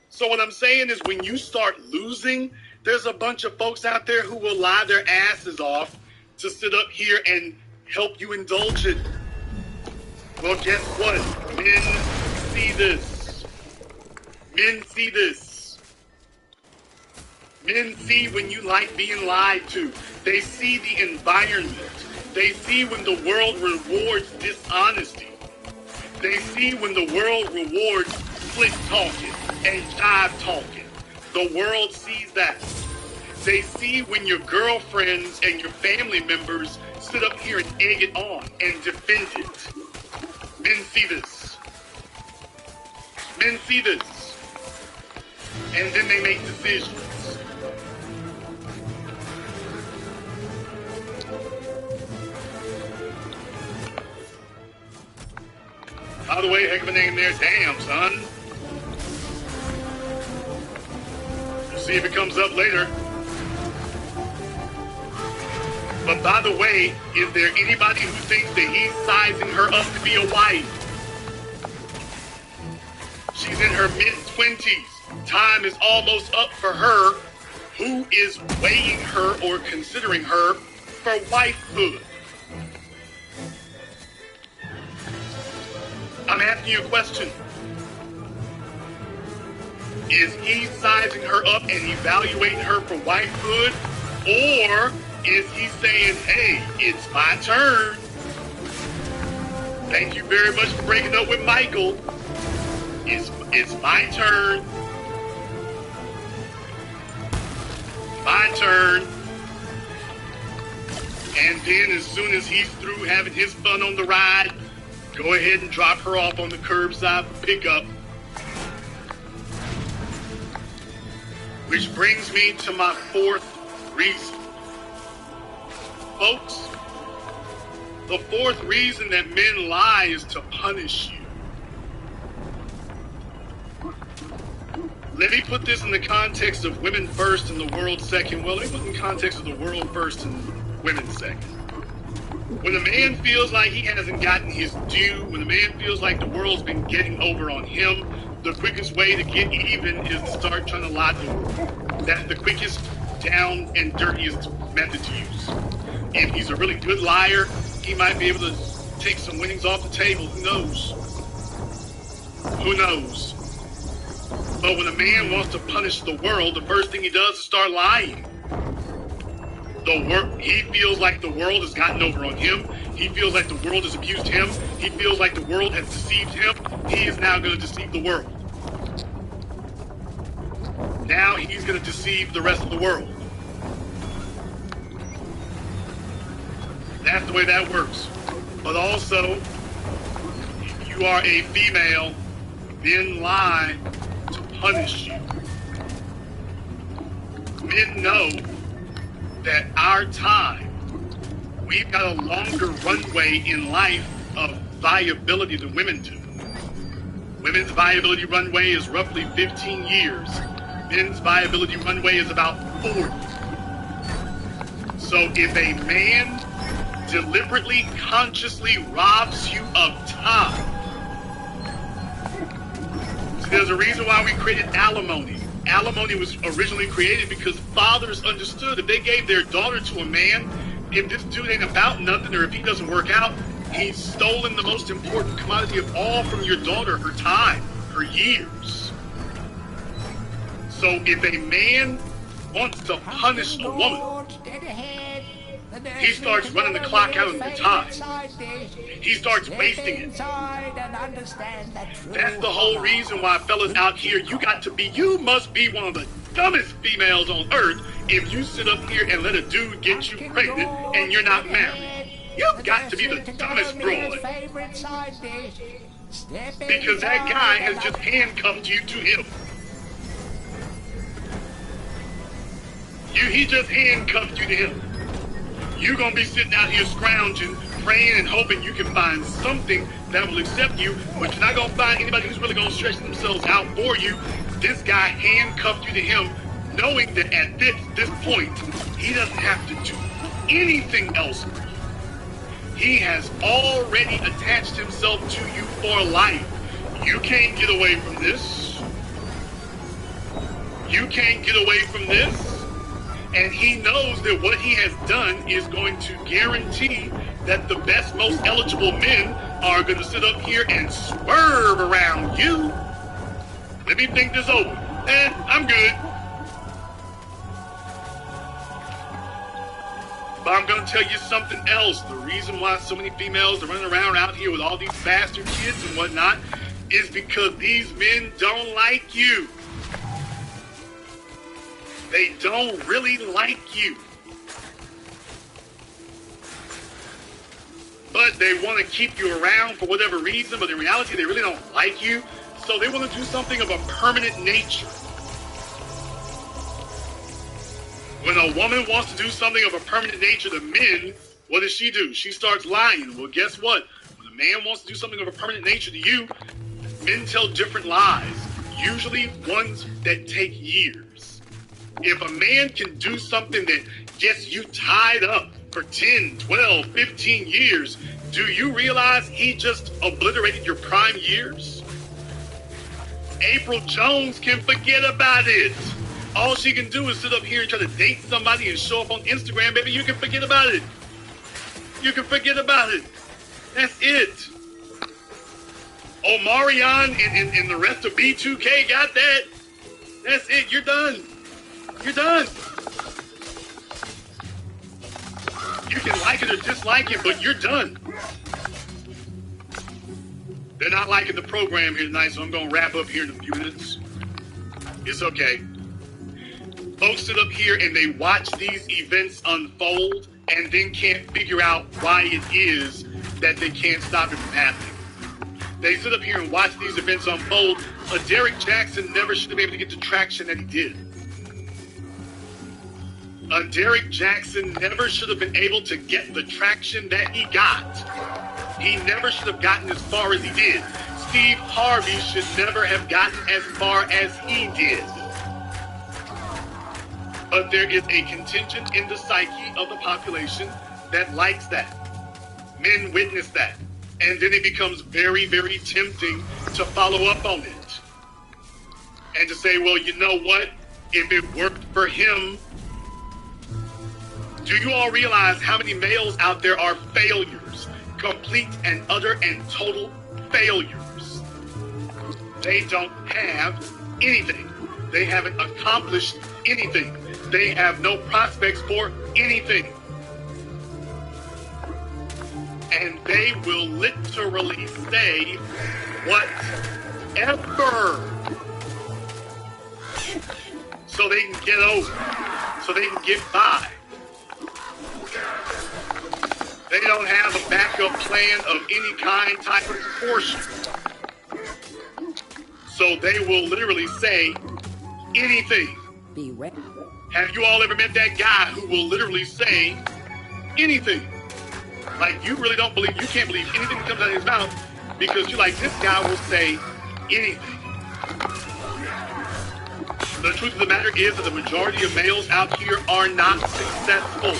So what I'm saying is when you start losing There's a bunch of folks out there who will lie their asses off to sit up here and help you indulge it. Well, guess what? Men see this. Men see this. Men see when you like being lied to. They see the environment. They see when the world rewards dishonesty. They see when the world rewards slick talking and jive talking. The world sees that. They see when your girlfriends and your family members sit up here and egg it on and defend it. Men see this. Men see this. And then they make decisions. By the way, heck of a name there. Damn, son. We'll see if it comes up later. But by the way, is there anybody who thinks that he's sizing her up to be a wife? She's in her mid-20s. Time is almost up for her. Who is weighing her or considering her for wifehood? I'm asking you a question. Is he sizing her up and evaluating her for wifehood? Or is he saying, hey, it's my turn? Thank you very much for breaking up with Michael. It's my turn. My turn. And then as soon as he's through having his fun on the ride, go ahead and drop her off on the curbside pickup. Which brings me to my fourth reason. Folks, the fourth reason that men lie is to punish you. Let me put this in the context of women first and the world second. Well, let me put it in the context of the world first and women second. When a man feels like he hasn't gotten his due, when a man feels like the world's been getting over on him, the quickest way to get even is to start trying to lie to the world. That's the quickest, down, and dirtiest method to use. If he's a really good liar, he might be able to take some winnings off the table. Who knows? Who knows? But when a man wants to punish the world, the first thing he does is start lying. He feels like the world has gotten over on him. He feels like the world has abused him. He feels like the world has deceived him. He is now going to deceive the world. Now he's going to deceive the rest of the world. That's the way that works. But also, if you are a female, men lie to punish you. Men know that our time, we've got a longer runway in life of viability than women do. Women's viability runway is roughly 15 years. Men's viability runway is about 40. So if a man deliberately, consciously robs you of time, so there's a reason why we created alimony. Alimony was originally created because fathers understood if they gave their daughter to a man, if this dude ain't about nothing or if he doesn't work out, he's stolen the most important commodity of all from your daughter, her time, her years. So if a man wants to punish a woman, he starts running the clock out of the time. He starts wasting it. That's the whole reason why fellas out here, you must be one of the dumbest females on earth if you sit up here and let a dude get you pregnant and you're not married. You've got to be the dumbest broad. Because that guy has just handcuffed you to him. He just handcuffed you to him. You're going to be sitting out here scrounging, praying and hoping you can find something that will accept you, but you're not going to find anybody who's really going to stretch themselves out for you. This guy handcuffed you to him, knowing that at this point, he doesn't have to do anything else for you. He has already attached himself to you for life. You can't get away from this. You can't get away from this. And he knows that what he has done is going to guarantee that the best, most eligible men are going to sit up here and swerve around you. Let me think this over. I'm good. But I'm going to tell you something else. The reason why so many females are running around out here with all these bastard kids and whatnot is because these men don't like you. They don't really like you. But they want to keep you around for whatever reason, but in reality, they really don't like you. So they want to do something of a permanent nature. When a woman wants to do something of a permanent nature to men, what does she do? She starts lying. Well, guess what? When a man wants to do something of a permanent nature to you, men tell different lies, usually ones that take years. If a man can do something that gets you tied up for 10, 12, 15 years, do you realize he just obliterated your prime years? April Jones can forget about it. All she can do is sit up here and try to date somebody and show up on Instagram, baby. You can forget about it. You can forget about it. That's it. Omarion and the rest of B2K got that. That's it. You're done. You're done. You can like it or dislike it, but you're done. They're not liking the program here tonight, so I'm going to wrap up here in a few minutes. It's okay. Folks sit up here and they watch these events unfold and then can't figure out why it is that they can't stop it from happening. They sit up here and watch these events unfold. Derek Jackson never should have been able to get the traction that he did. Derek Jackson never should have been able to get the traction that he got. He never should have gotten as far as he did. Steve Harvey should never have gotten as far as he did. But there is a contingent in the psyche of the population that likes that. Men witness that. And then it becomes very, very tempting to follow up on it. And to say, well, you know what? If it worked for him, do you all realize how many males out there are failures? Complete and utter and total failures. They don't have anything. They haven't accomplished anything. They have no prospects for anything. And they will literally say whatever so they can get over, so they can get by. They don't have a backup plan of any kind, type, or proportion. So they will literally say anything. Be ready. Have you all ever met that guy who will literally say anything? Like, you really don't believe, you can't believe anything that comes out of his mouth because you're like, this guy will say anything. The truth of the matter is that the majority of males out here are not successful.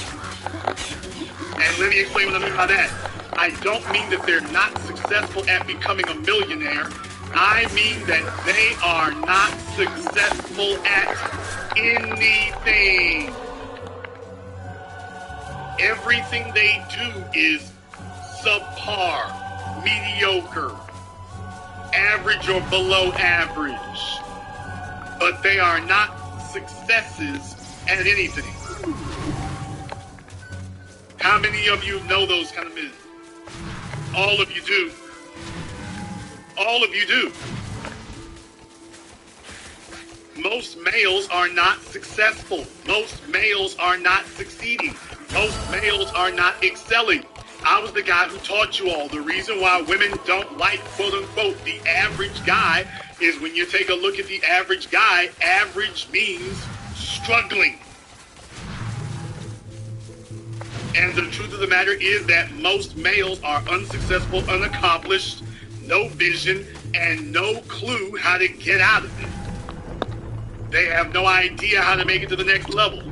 And let me explain what I mean by that. I don't mean that they're not successful at becoming a millionaire. I mean that they are not successful at anything. Everything they do is subpar, mediocre, average or below average. But they are not successes at anything. How many of you know those kind of men? All of you do. All of you do. Most males are not successful. Most males are not succeeding. Most males are not excelling. I was the guy who taught you all the reason why women don't like, quote unquote, the average guy is when you take a look at the average guy, average means struggling. And the truth of the matter is that most males are unsuccessful, unaccomplished, no vision, and no clue how to get out of it. They have no idea how to make it to the next level.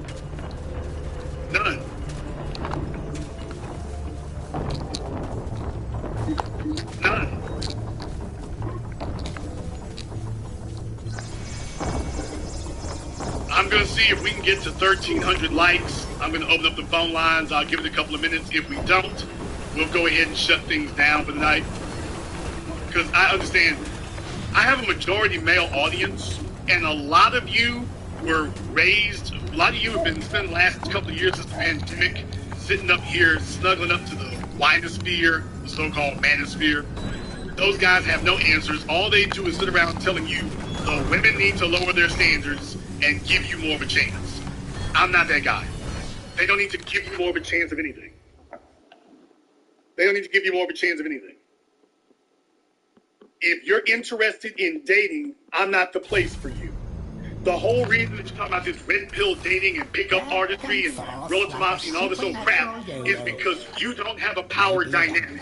None. None. I'm going to see if we can get to 1,300 likes. I'm going to open up the phone lines. I'll give it a couple of minutes. If we don't, we'll go ahead and shut things down for the night. Because I understand, I have a majority male audience, and a lot of you were raised, a lot of you have been spending the last couple of years since the pandemic sitting up here, snuggling up to the winosphere, the so-called manosphere. Those guys have no answers. All they do is sit around telling you the women need to lower their standards and give you more of a chance. I'm not that guy. They don't need to give you more of a chance of anything. They don't need to give you more of a chance of anything. If you're interested in dating, I'm not the place for you. The whole reason that you're talking about this red pill dating and pickup artistry and relativity and all this old crap is because you don't have a power dynamic.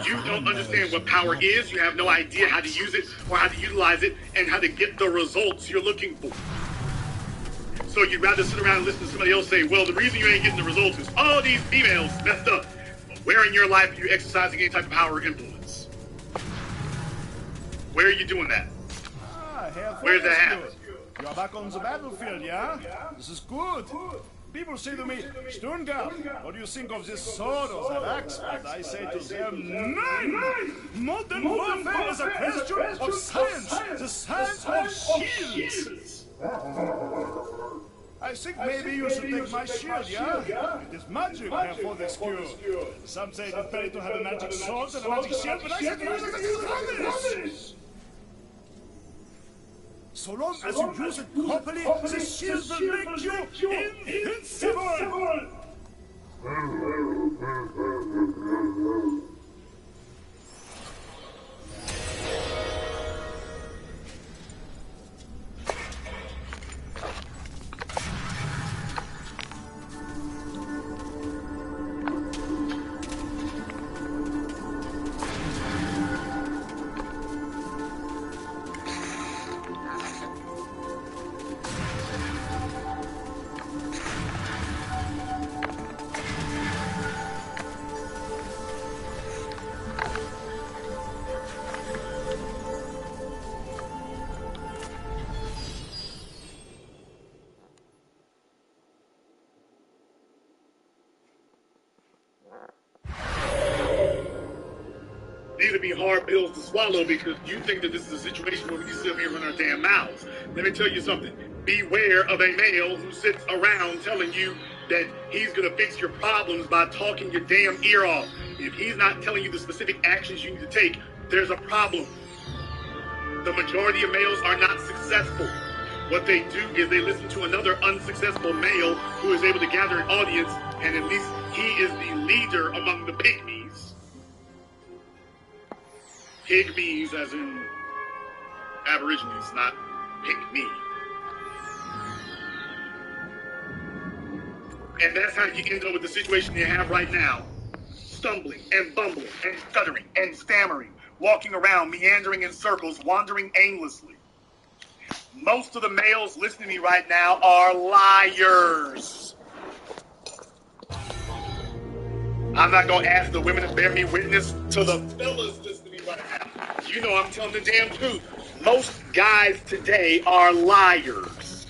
You don't understand what power is. You have no idea how to use it or how to utilize it and how to get the results you're looking for. So you'd rather sit around and listen to somebody else say, well, the reason you ain't getting the results is all these females messed up. But where in your life are you exercising any type of power or influence? Where are you doing that? Where's that happening? You are back on the battlefield, yeah? This is good. People say to me, Sturmgard, what do you think of this sword or that axe? And I say to them, none! Modern warfare is a question of science, the science of shields. I think maybe you should take my shield, yeah? It is magic, therefore this cure. Some say it is better to have a magic sword than a magic shield, but I say to use it as strongest. So long as you use it properly, the shield will make you invincible! These would be hard pills to swallow because you think that this is a situation where we can sit up here and run our damn mouths. Let me tell you something. Beware of a male who sits around telling you that he's going to fix your problems by talking your damn ear off. If he's not telling you the specific actions you need to take, there's a problem. The majority of males are not successful. What they do is they listen to another unsuccessful male who is able to gather an audience, and at least he is the leader among the pygmies. Pygmies as in aborigines, not pygmy. And that's how you end up with the situation you have right now. Stumbling and bumbling and stuttering and stammering, walking around, meandering in circles, wandering aimlessly. Most of the males listening to me right now are liars. I'm not going to ask the women to bear me witness to the fellas listening to me right now. You know I'm telling the damn truth. Most guys today are liars.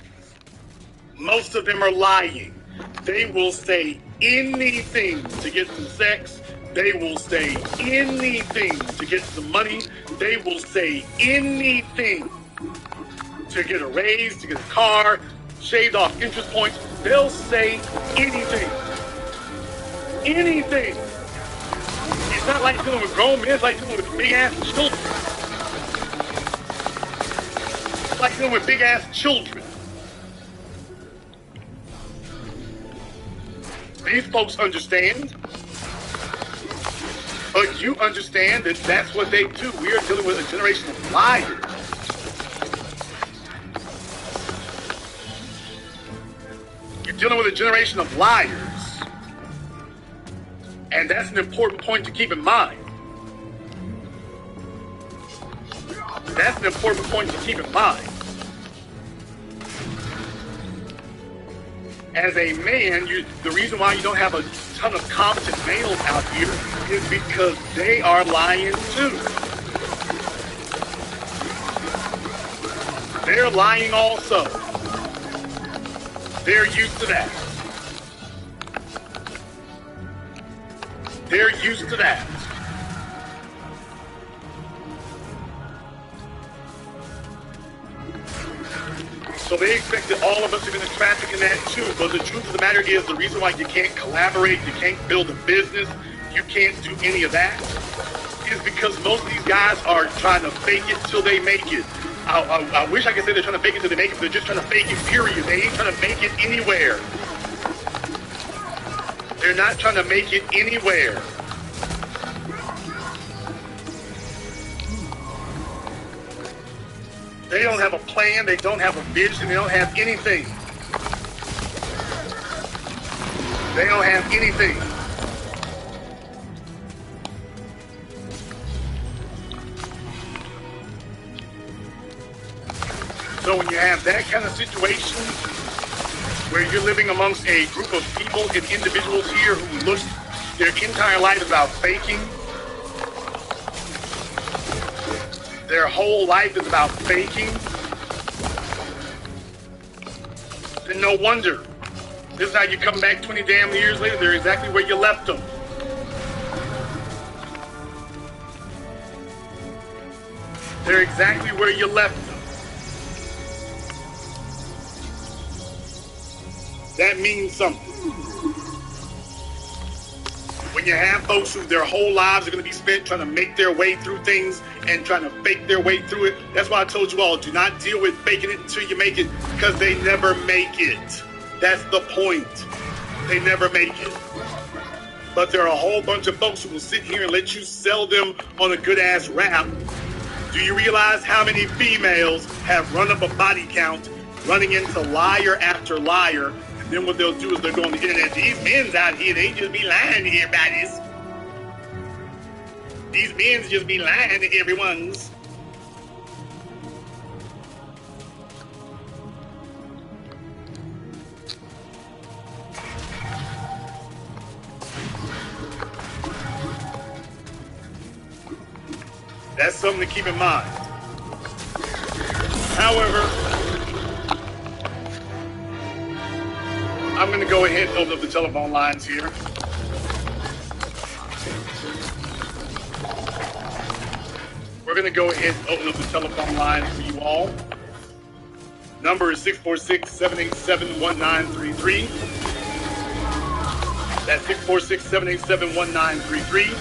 Most of them are lying. They will say anything to get some sex. They will say anything to get some money. They will say anything to get a raise, to get a car, shaved off interest points. They'll say anything. Anything. It's not like dealing with grown men. It's like dealing with big-ass children. It's like dealing with big-ass children. These folks understand. But you understand that that's what they do. We are dealing with a generation of liars. You're dealing with a generation of liars. And that's an important point to keep in mind. That's an important point to keep in mind. As a man, the reason why you don't have a ton of competent males out here is because they are lying too. They're lying also. They're used to that. They're used to that. So they expect that all of us are going to traffic in that too. But the truth of the matter is, the reason why you can't collaborate, you can't build a business, you can't do any of that, is because most of these guys are trying to fake it till they make it. I wish I could say they're trying to fake it till they make it, but they're just trying to fake it, period. They ain't trying to make it anywhere. They're not trying to make it anywhere. They don't have a plan, they don't have a vision, they don't have anything. They don't have anything. So when you have that kind of situation, where you're living amongst a group of people and individuals here who look, their entire life is about faking, their whole life is about faking, then no wonder. This is how you come back 20 damn years later, they're exactly where you left them. They're exactly where you left them. That means something. When you have folks who their whole lives are going to be spent trying to make their way through things and trying to fake their way through it. That's why I told you all, do not deal with faking it until you make it, because they never make it. That's the point. They never make it. But there are a whole bunch of folks who will sit here and let you sell them on a good ass rap. Do you realize how many females have run up a body count running into liar after liar? Then what they'll do is they'll go on the internet. These men's out here, they just be lying to everybody. These men's just be lying to everyone's. That's something to keep in mind. However, I'm going to go ahead and open up the telephone lines here. We're going to go ahead and open up the telephone lines for you all. Number is 646-787-1933. That's 646-787-1933.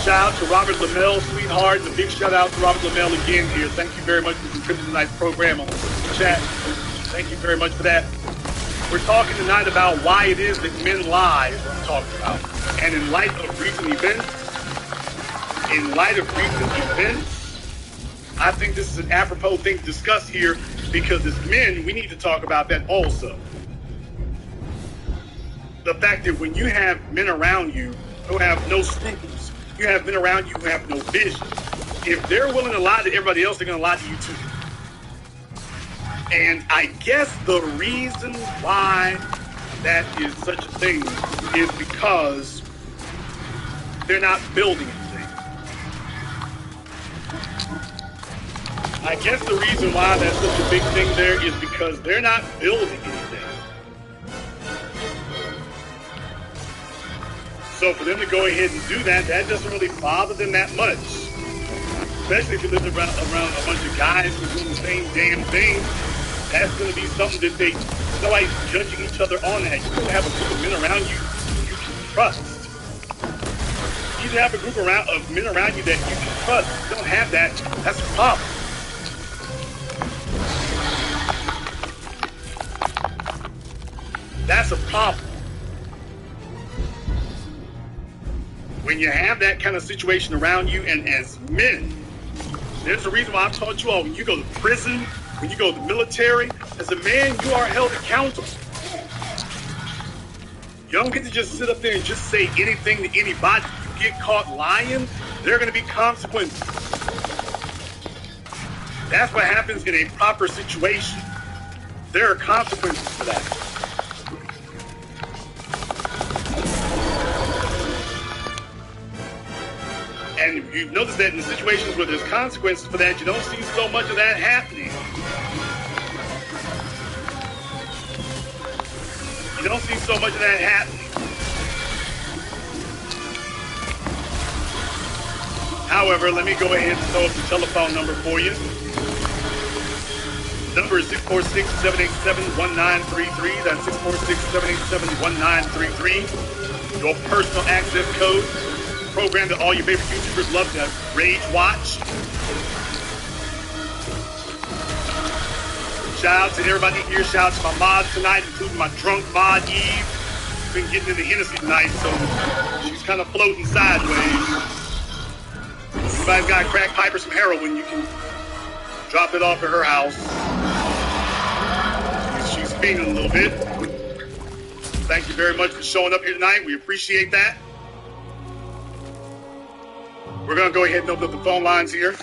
Shout out to Robert Lamel, sweetheart, and a big shout out to Robert Lamel again here. Thank you very much for contributing tonight's program on the chat. Thank you very much for that. We're talking tonight about why it is that men lie, is what I'm talking about. And in light of recent events, I think this is an apropos thing to discuss here, because as men, we need to talk about that also. The fact that when you have men around you who have no scruples, you have men around you who have no vision, if they're willing to lie to everybody else, they're going to lie to you too. And I guess the reason why that is such a thing is because they're not building anything. I guess the reason why that's such a big thing there is because they're not building anything. So for them to go ahead and do that, that doesn't really bother them that much. Especially if you live around a bunch of guys who are doing the same damn thing. That's going to be something that nobody's judging each other on that. You don't have a group of men around you you can trust. You have a group of men around you that you can trust. If you don't have that, that's a problem. That's a problem. When you have that kind of situation around you, and as men, there's a reason why I've taught you all, when you go to prison, when you go to the military, as a man, you are held accountable. You don't get to just sit up there and just say anything to anybody. If you get caught lying, there are going to be consequences. That's what happens in a proper situation. There are consequences for that. And you've noticed that in situations where there's consequences for that, you don't see so much of that happening. don't see so much of that happening. However, let me go ahead and throw up the telephone number for you. The number is 646-787-1933. That's 646-787-1933. Your personal access code. Program that all your favorite YouTubers love to rage watch. Shout out to everybody here. Shout out to my mods tonight, including my drunk mod Eve. Been getting into Hennessy tonight, so she's kind of floating sideways. If I've got a crack pipe or some heroin, you can drop it off at her house. She's feeding a little bit. Thank you very much for showing up here tonight. We appreciate that. We're going to go ahead and open up the phone lines here.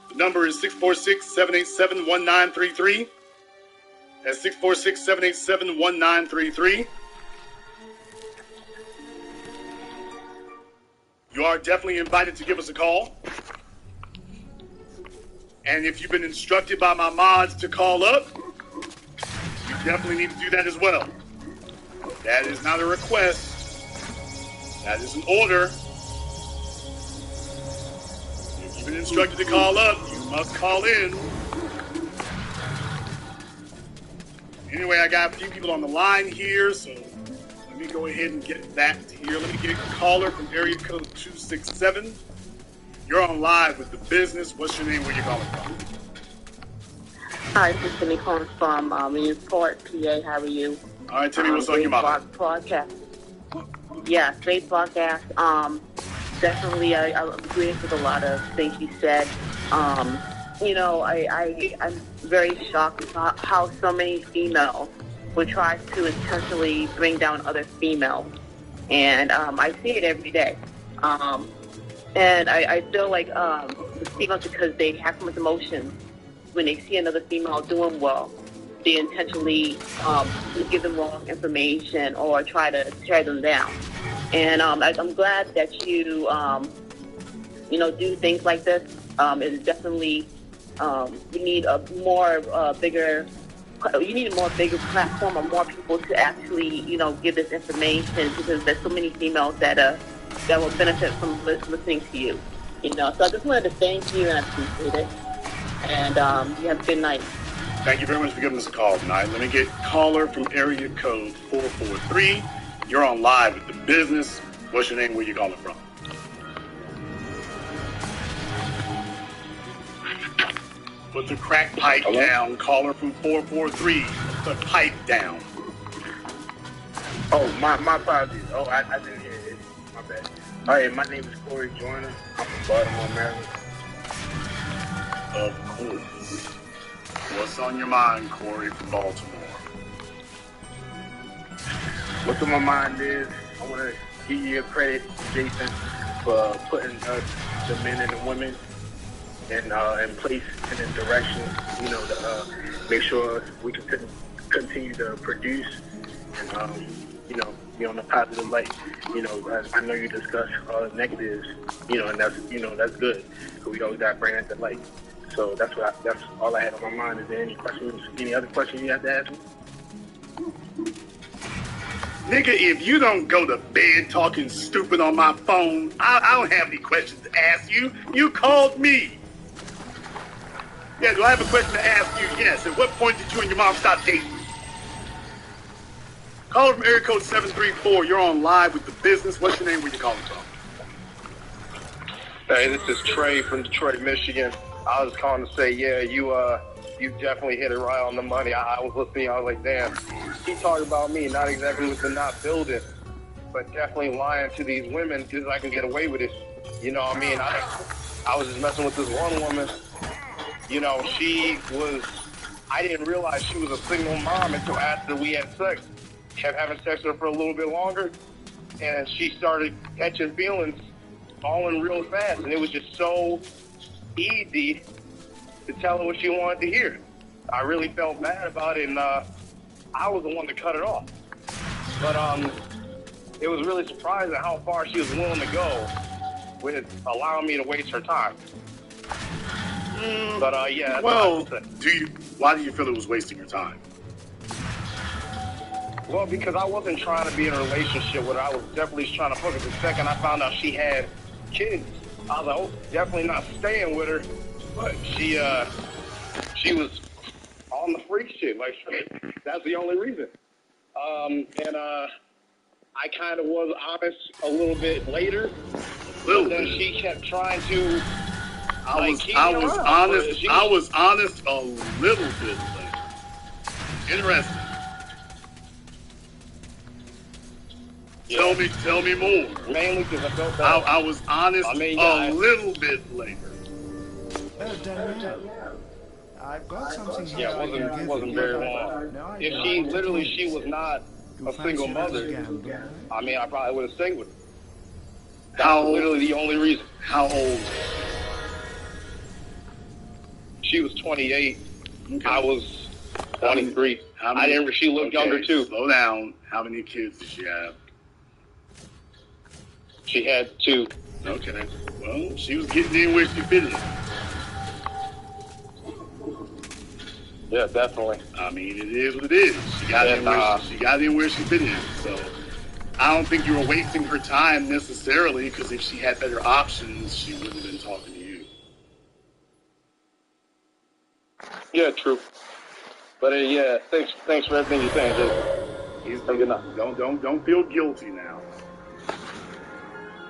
The number is 646-787-1933. That's 646-787-1933. You are definitely invited to give us a call. And if you've been instructed by my mods to call up, you definitely need to do that as well. That is not a request. That is an order. If you've been instructed to call up, you must call in. Anyway, I got a few people on the line here, so let me go ahead and get that here. Let me get a caller from area code 267. You're on live with the business. What's your name? Where you calling from? Hi, this is Timmy calling from Newport, PA. How are you? All right, Timmy, what's on your mind? Podcast. Yeah, great podcast. Definitely, I agree with a lot of things you said. I'm very shocked about how so many females would try to intentionally bring down other females. And I see it every day. And I feel like the females, because they have so much emotion, when they see another female doing well, they intentionally give them wrong information or try to tear them down. And I'm glad that you, do things like this. It's definitely, we need a more bigger platform or more people to actually, give this information, because there's so many females that will benefit from listening to you. So I just wanted to thank you, and I appreciate it. And you have a good night. Thank you very much for giving us a call tonight. Let me get caller from area code 443. You're on live with the business. What's your name? Where you calling from? Put the crack pipe down. Caller from 443. Put the pipe down. Oh, my apologies. Oh, I didn't hear it. My bad. All right, my name is Corey Joyner. I'm from Baltimore, Maryland. Of course. What's on your mind, Corey from Baltimore? What's on my mind is I want to give you credit, Jason, for putting the men and the women in place and in direction, to make sure we can continue to produce and, be on the positive light. I know you discuss all the negatives, and that's good. So we always got to bring that to light. So that's all I had on my mind. Is there any questions? Any other questions you have to ask me? Nigga, if you don't go to bed talking stupid on my phone, I don't have any questions to ask you. You called me. Yeah, do I have a question to ask you? Yes. At what point did you and your mom stop dating? Caller from area code 734. You're on live with the business. What's your name? Where you calling from? Hey, this is Trey from Detroit, Michigan. I was calling to say, yeah, you definitely hit it right on the money. I was listening, I was like, damn, he talked about me, not exactly with the not building, but definitely lying to these women because I can get away with it. You know what I mean? I was just messing with this one woman. I didn't realize she was a single mom until after we had sex. Kept having sex with her for a little bit longer, and she started catching feelings, falling real fast, and it was just so easy to tell her what she wanted to hear. I really felt bad about it, and I was the one to cut it off. But it was really surprising how far she was willing to go with allowing me to waste her time. Well, why do you feel it was wasting your time? Well, because I wasn't trying to be in a relationship with her. I was definitely trying to fuck her. The second I found out she had kids, I was like, oh, definitely not staying with her. But she was on the freak shit. Like, that's the only reason. I kind of was honest a little bit later. But then she kept trying to. I was honest a little bit later. Interesting. Yeah. Tell me more. Mainly because I felt that I was honest a little bit later. Well, Danielle, I've got something here. Yeah, it wasn't very long. If she was not a single mother, I mean, I probably would have stayed with her. That's literally the only reason. How old? She was 28. Okay. I was 23. She looked younger too. Slow down. How many kids did she have? She had 2. Okay. Well, she was getting in where she fit in. Yeah, definitely. I mean, it is what it is. She got in where she fit in. So I don't think you were wasting her time necessarily, because if she had better options, she wouldn't have been talking to you. Yeah, true. But yeah, thanks for everything you're saying. Don't feel guilty now.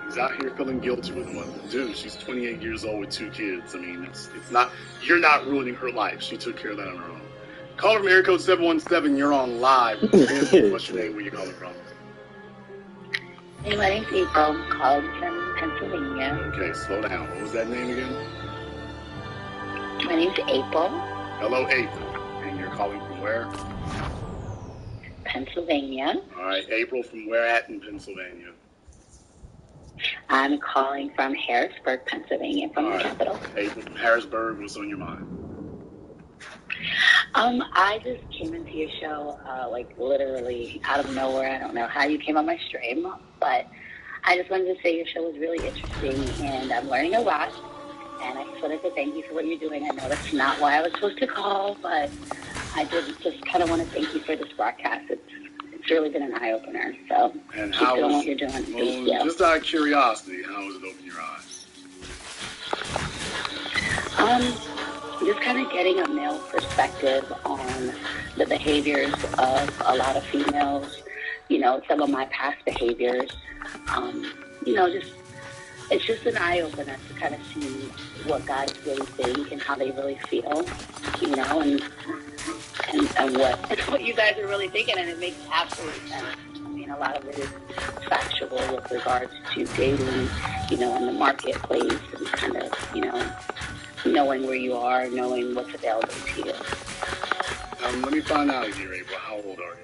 He's out here feeling guilty with one. Dude, she's 28 years old with 2 kids. I mean, it's not, you're not ruining her life. She took care of that on her own. Caller from area code 717, you're on live. What's your name? Where you calling from? Hey, my name's April. I'm calling from Pennsylvania. Okay, slow down. What was that name again? My name's April. Hello, April. And you're calling from where? Pennsylvania. All right, April, from where at in Pennsylvania? I'm calling from Harrisburg, Pennsylvania, from the capital. April from Harrisburg, what's on your mind? I just came into your show, literally out of nowhere. I don't know how you came on my stream, but I just wanted to say your show was really interesting, and I'm learning a lot. And I just wanted to thank you for what you're doing. I know that's not why I was supposed to call, but I just kind of want to thank you for this broadcast. It's really been an eye-opener, so and keep doing what you're doing. Thank you. Just out of curiosity, how has it opened your eyes? Just kind of getting a male perspective on the behaviors of a lot of females, some of my past behaviors, it's just an eye-opener to kind of see what guys really think and how they really feel, and what you guys are really thinking, and it makes absolute sense. I mean, a lot of it is factual with regards to dating, in the marketplace, and kind of, knowing where you are, knowing what's available to you. Let me find out here, April. How old are you?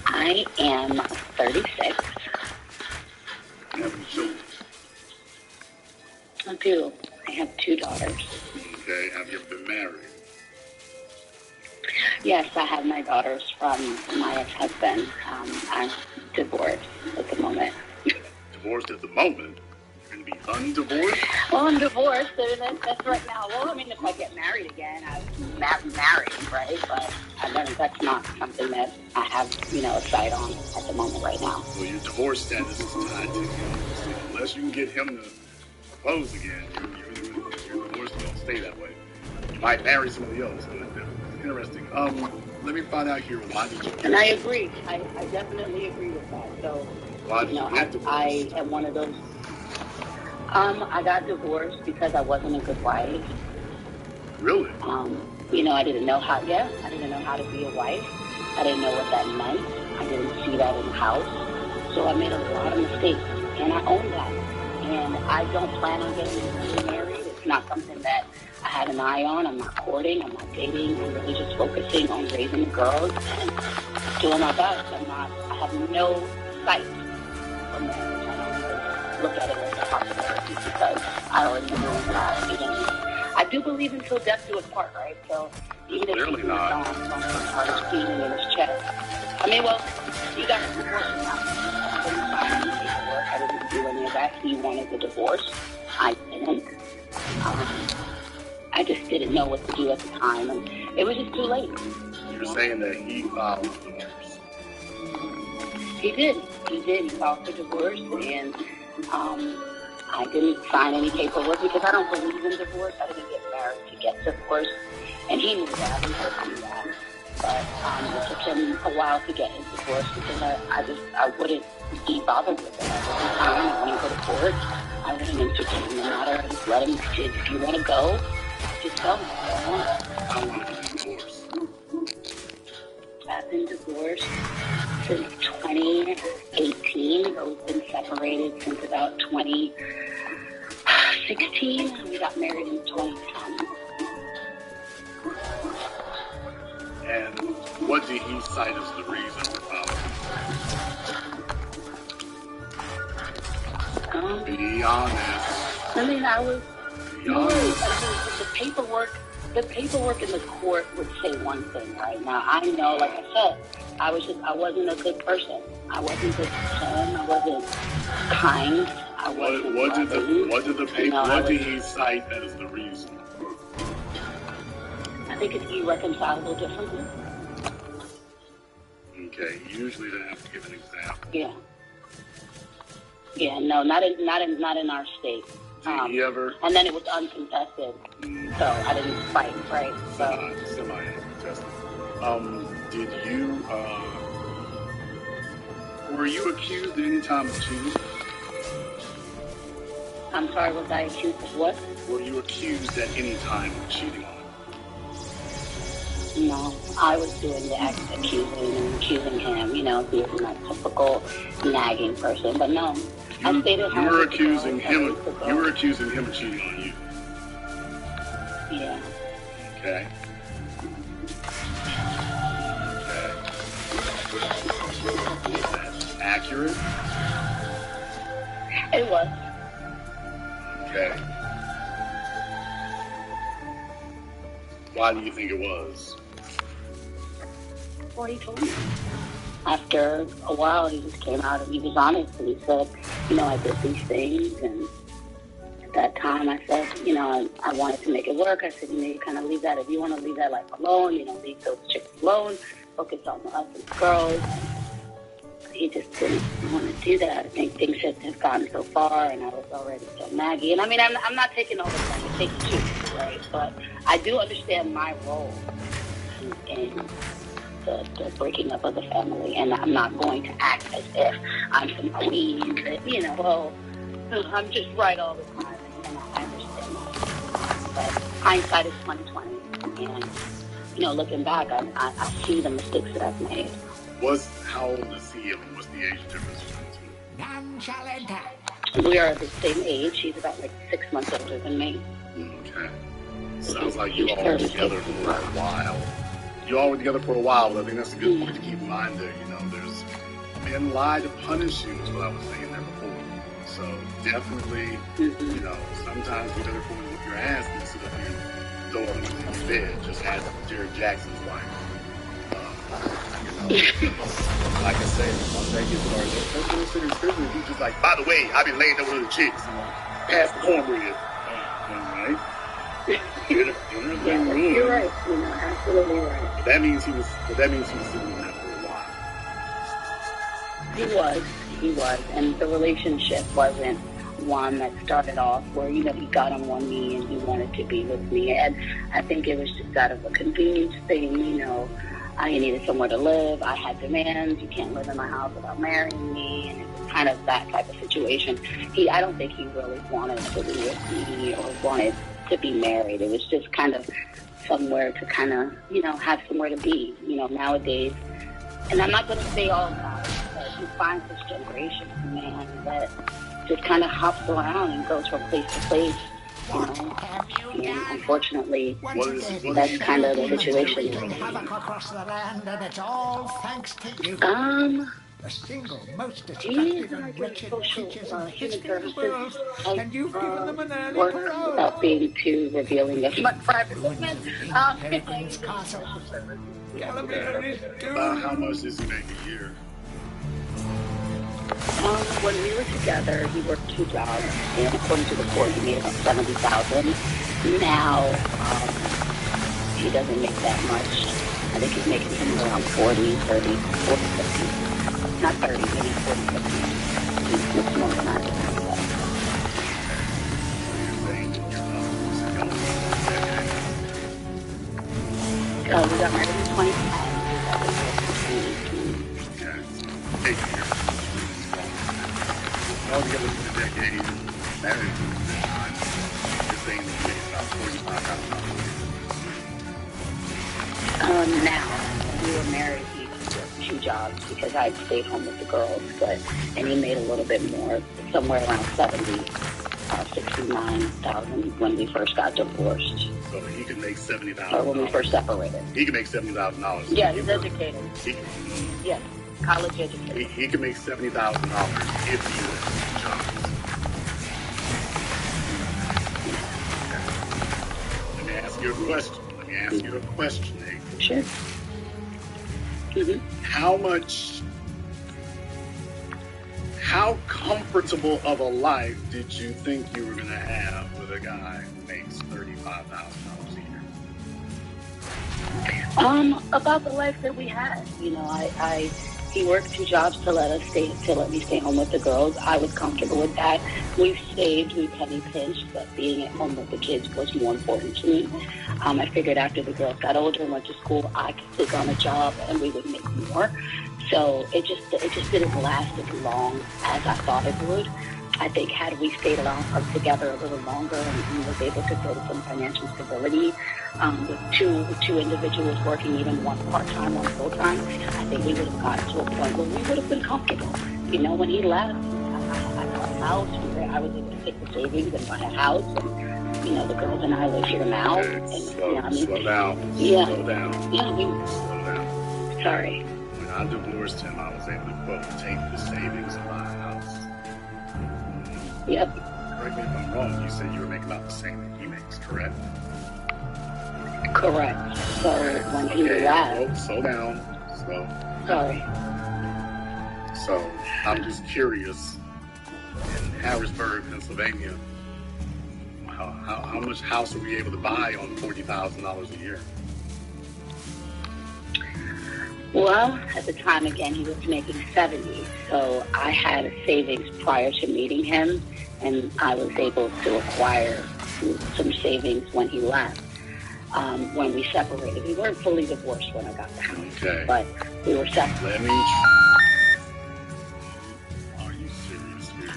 I am 36. You have any children? I do. I have 2 daughters. Okay. Have you ever been married? Yes, I have my daughters from my ex-husband. I'm divorced at the moment. Divorced at the moment? You're going to be undivorced? Well, I'm divorced, and that's right now. Well, I mean, if I get married again, I'm married, right? But that's not something that I have, a sight on at the moment right now. Well, your divorce status is tied to you. Unless you can get him to propose again, your divorce won't stay that way. You might marry somebody else, but interesting. Let me find out here, why did you... And I agree. I definitely agree with that. So, why did you get divorced? I am one of those... I got divorced because I wasn't a good wife. Really? I didn't know how to be a wife. I didn't know what that meant. I didn't see that in the house. So I made a lot of mistakes, and I own that. And I don't plan on getting married. It's not something that I had an eye on. I'm not courting. I'm not dating. I'm really just focusing on raising the girls and doing my best. I have no sight for marriage. I don't even look at it as a possibility because I already know that. I do believe until death do us part, right? So even if clearly not. I was feeling in his chest. I mean, well, he got a divorce now. I didn't do any of that. He wanted the divorce. I didn't. I just didn't know what to do at the time, and it was just too late. you're saying that he filed for divorce. He did. He filed for divorce, and I didn't sign any paperwork because I don't believe in divorce. I didn't get married to get divorced, and he knew that. He told me that. But it took him a while to get his divorce because I wouldn't be bothered with it. I wouldn't go to court. I wouldn't entertain the matter. I just let him. If you want to go, just tell me. How long have you been divorced? I've been divorced since 2018, but we've been separated since about 2016. We got married in 2010. And what did he cite as the reason for filing? Be honest. I mean, the paperwork in the court would say one thing right now. I know, like I said, I wasn't a good person. I wasn't good to him. I wasn't kind. I wasn't what did he cite as the reason? I think it's irreconcilable differences. Okay, usually they have to give an example. Yeah. Yeah, no, not in our state. Did he ever? And then it was uncontested, so I didn't fight, right? So. Semi-uncontested. Did you? Were you accused at any time of cheating? I'm sorry, was I accused of what? Were you accused at any time of cheating on him? No, I was doing the accusing him, being that typical nagging person. But no, I stayed at home. You were accusing him of cheating on you. Yeah. Okay. Was that accurate? It was. Okay. Why do you think it was? Well, he told me. After a while, he just came out and he was honest. And he said, I did these things. And at that time, I said, I wanted to make it work. I said, you kind of leave that. If you want to leave that life alone, leave those chicks alone. Focus on us as girls. He just didn't want to do that. I think things have gotten so far, and I was already so naggy. And I mean, I'm not taking all the time. It takes two, right? But I do understand my role in the breaking up of the family, and I'm not going to act as if I'm some queen that, I'm just right all the time, and I understand that. But hindsight is 20/20, and looking back, I see the mistakes that I've made. How old is he, and what's the age difference between the two? None shall enter. We are the same age. He's about 6 months older than me. Okay. Sounds like you all were together for a while. You all were together for a while, but I think that's a good point to keep in mind there. There's men lie to punish you is what I was saying there before. So definitely, sometimes we better go and whip your ass than sit up here and throw it in your bed, just as Jared Jackson's wife. Like I said, one day he started sitting in prison, he's just like, by the way, I've been laying there with other chicks. Pass the cornbread. Right? You're right. Absolutely right. But that means he was sitting in that for a while. He was, and the relationship wasn't one that started off where he got on one knee and he wanted to be with me, and I think it was just out of a convenience thing. I needed somewhere to live. I had demands. You can't live in my house without marrying me. And it was kind of that type of situation. I don't think he really wanted to be with me or wanted to be married. It was just kind of somewhere to kind of, have somewhere to be, nowadays. And I'm not going to say all about it, but you find this generation of man that just kind of hops around and goes from place to place. And unfortunately, that's kind of the situation. Across the land, and it's all thanks to you. The single most attractive and wretched creatures in the history of the world, and you've given them an early parole. Without being too revealing of my private business. Pickens Castle. About how much does he make a year? When we were together, he worked 2 jobs, and according to the court, he made about $70,000. Now, he doesn't make that much. I think he's making somewhere around 40, 30, 40, 50. Not 30, maybe 40, 50. He's making more than that. So we got married in 2010. Okay. 8 years. Altogether for the decade, married for the time. You're saying that you made about $45,000. Now, when we were married, he worked 2 jobs because I stayed home with the girls, and he made a little bit more, somewhere around 69,000 when we first got divorced. So he could make $70,000. Or when we first separated. He could make $70,000. Yeah, he's educated. Yes, college educated. He could make $70,000 if he worked 2 jobs. Let me ask you a question. April. Sure. Mm-hmm. How comfortable of a life did you think you were going to have with a guy who makes $35,000 a year? About the life that we had. He worked 2 jobs to let me stay home with the girls. I was comfortable with that. We've saved, we penny pinched, but being at home with the kids was more important to me. I figured after the girls got older and went to school, I could take on a job and we would make more. So it just didn't last as long as I thought it would. I think had we stayed together a little longer and we was able to build some financial stability with two individuals working, even one part-time, one full-time, I think we would have gotten to a point where we would have been comfortable. When he left, I bought a house. I was able to take the savings and buy a house. And, the girls and I live here now. Okay, and, slow down. Yeah. Slow down. Yeah, Slow down. Sorry. When I divorced him, I was able to, quote, take the savings and buy a house. Yep. Correct me if I'm wrong, you said you were making about the same that he makes, correct? Correct. So when he left... Slow down. Sorry. So, I'm just curious, in Harrisburg, Pennsylvania, how much house are we able to buy on $40,000 a year? Well, at the time, again, he was making 70. So I had a savings prior to meeting him, and I was able to acquire some savings when he left. When we separated, we weren't fully divorced when I got the house, but we were separated. Are you serious here?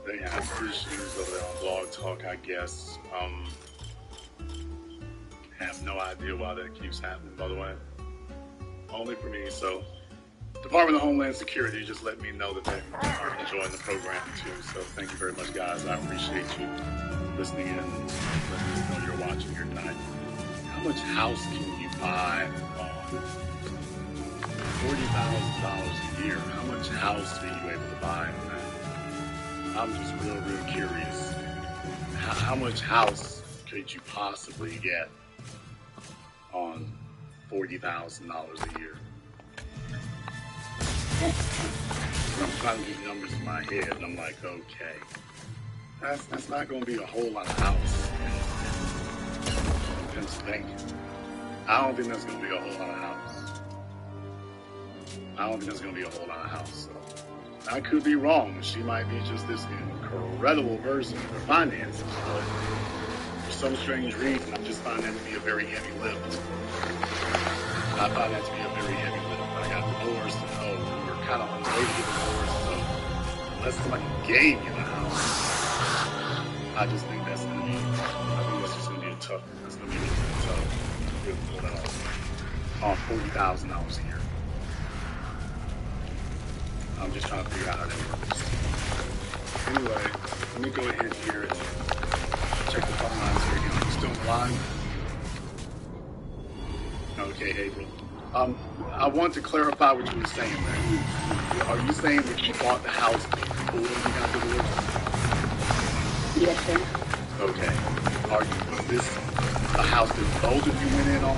They have issues over there on Blog Talk, I guess. Have no idea why that keeps happening, by the way. Only for me. So, Department of Homeland Security just let me know that they are enjoying the program too. So, thank you very much, guys. I appreciate you listening in and letting us know you're watching here tonight. How much house can you buy on $40,000 a year? How much house are you able to buy on that? I'm just real curious. How much house could you possibly get on $40,000 a year? I'm trying to do numbers in my head, and I'm like, okay, that's not going to be a whole lot of house in Pennsylvania. I don't think that's going to be a whole lot of house. So I could be wrong. She might be just this incredible person for finances, but for some strange reason, I just find that to be a very heavy lift. I find that to be a very heavy lift. I got divorced, and we were kind of on the way to get divorced, so unless somebody gave you the house, I just think that's going to be, that's going to be a tough to pull that off on $40,000 a year. I'm just trying to figure out how that works. Anyway, let me go ahead here and check the phone lines here again. Are you still live? Okay, April. I want to clarify what you were saying there. Are you saying that you bought the house before you got divorced? Yes, sir. Okay. Was this a house that both of you went in on?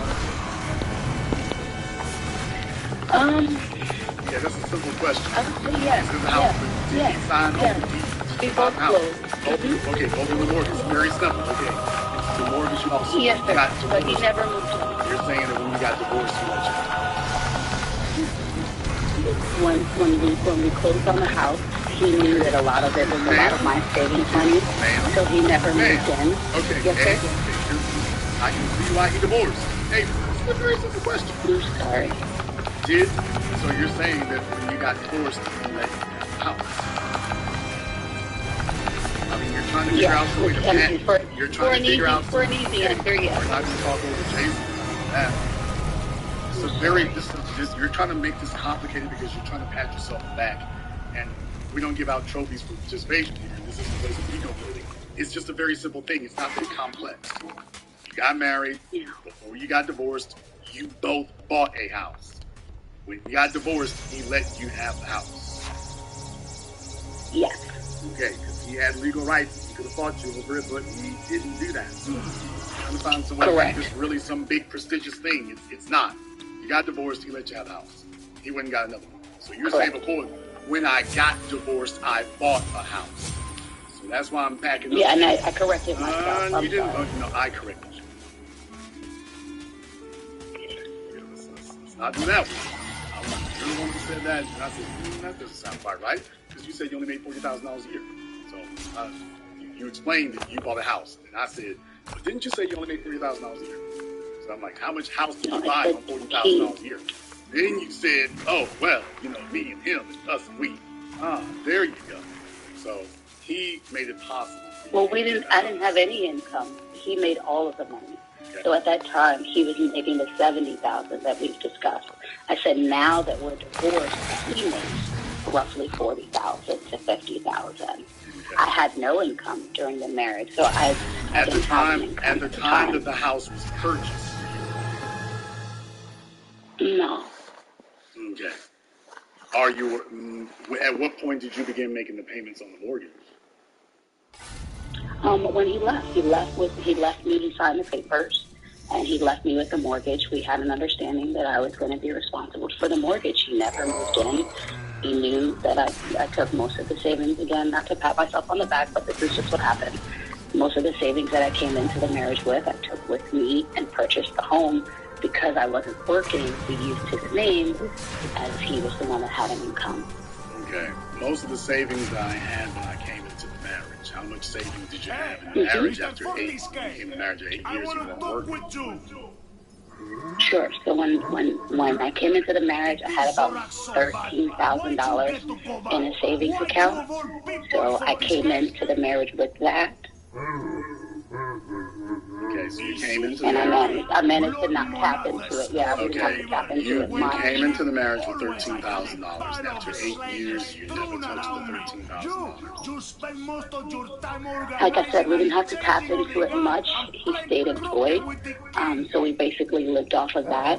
Yeah, that's a simple question. Yes. Is this a house that did you sign over the deed? We both closed. Okay, both of the mortgage. Very simple. Okay. The mortgage because you also Yes, sir. got But he divorced. never moved in. You're saying that when you got divorced, he let you out. When we closed on the house, he knew that a lot of it was a lot of my savings money, so he never moved in. Okay, Yes, sir. I can see why he divorced. Hey, this is a very simple question. I'm sorry. So you're saying that when you got divorced, he let you out? I mean, you're trying to figure out the way to pat. You're trying to figure out for an easy answer, yes. We're not going to talk over Jason. You're trying to make this complicated because you're trying to pat yourself back, and we don't give out trophies for participation here. This isn't a place of ego building. It's just a very simple thing. It's not that complex. You got married. Before you got divorced, you both bought a house. When you got divorced, he let you have the house. Yes. Okay, because he had legal rights. He could have fought you over it, but he didn't do that. Trying to find some way to make this really some big prestigious thing. It's not. You got divorced, he let you have the house. He went and got another one. So you're saying before, when I got divorced, I bought a house. So that's why I'm backing up. Yeah, and I corrected myself. You didn't. No, I corrected you. Let's not do that one. You're the one who said that, and I said, that doesn't sound quite right, because you said you only made $40,000 a year. So you explained that you bought a house, and I said, but didn't you say you only made $40,000 a year? So I'm like, how much house did you buy on $40,000 a year? Then you said, oh, well, me and him and us and we. There you go. So he made it possible. Well, I didn't have any income. He made all of the money. Okay. So at that time, he was making the $70,000 that we've discussed. I said, now that we're divorced, he makes roughly $40,000 to $50,000. Okay. I had no income during the marriage, so at the time that the house was purchased. No. Okay. At what point did you begin making the payments on the mortgage? When he left me to sign the papers, and he left me with the mortgage. We had an understanding that I was going to be responsible for the mortgage. He never moved in. He knew that I took most of the savings, again, not to pat myself on the back, but this is just what happened. Most of the savings that I came into the marriage with, I took with me and purchased the home. Because I wasn't working, we used his name as he was the one that had an income. Okay. Most of the savings that I had when I came into the marriage, how much savings did you have in the marriage after 8 years? You came to marriage 8 years, you weren't working. Sure. So when I came into the marriage, I had about $13,000 in a savings account. So I came into the marriage with that. Okay, so you came into the marriage. I managed to not tap into it. Yeah, I didn't have to tap into it. You came into the marriage with $13,000. After 8 years, you never touched the $13,000. Like I said, we didn't have to tap into it much. He stayed employed, so we basically lived off of that.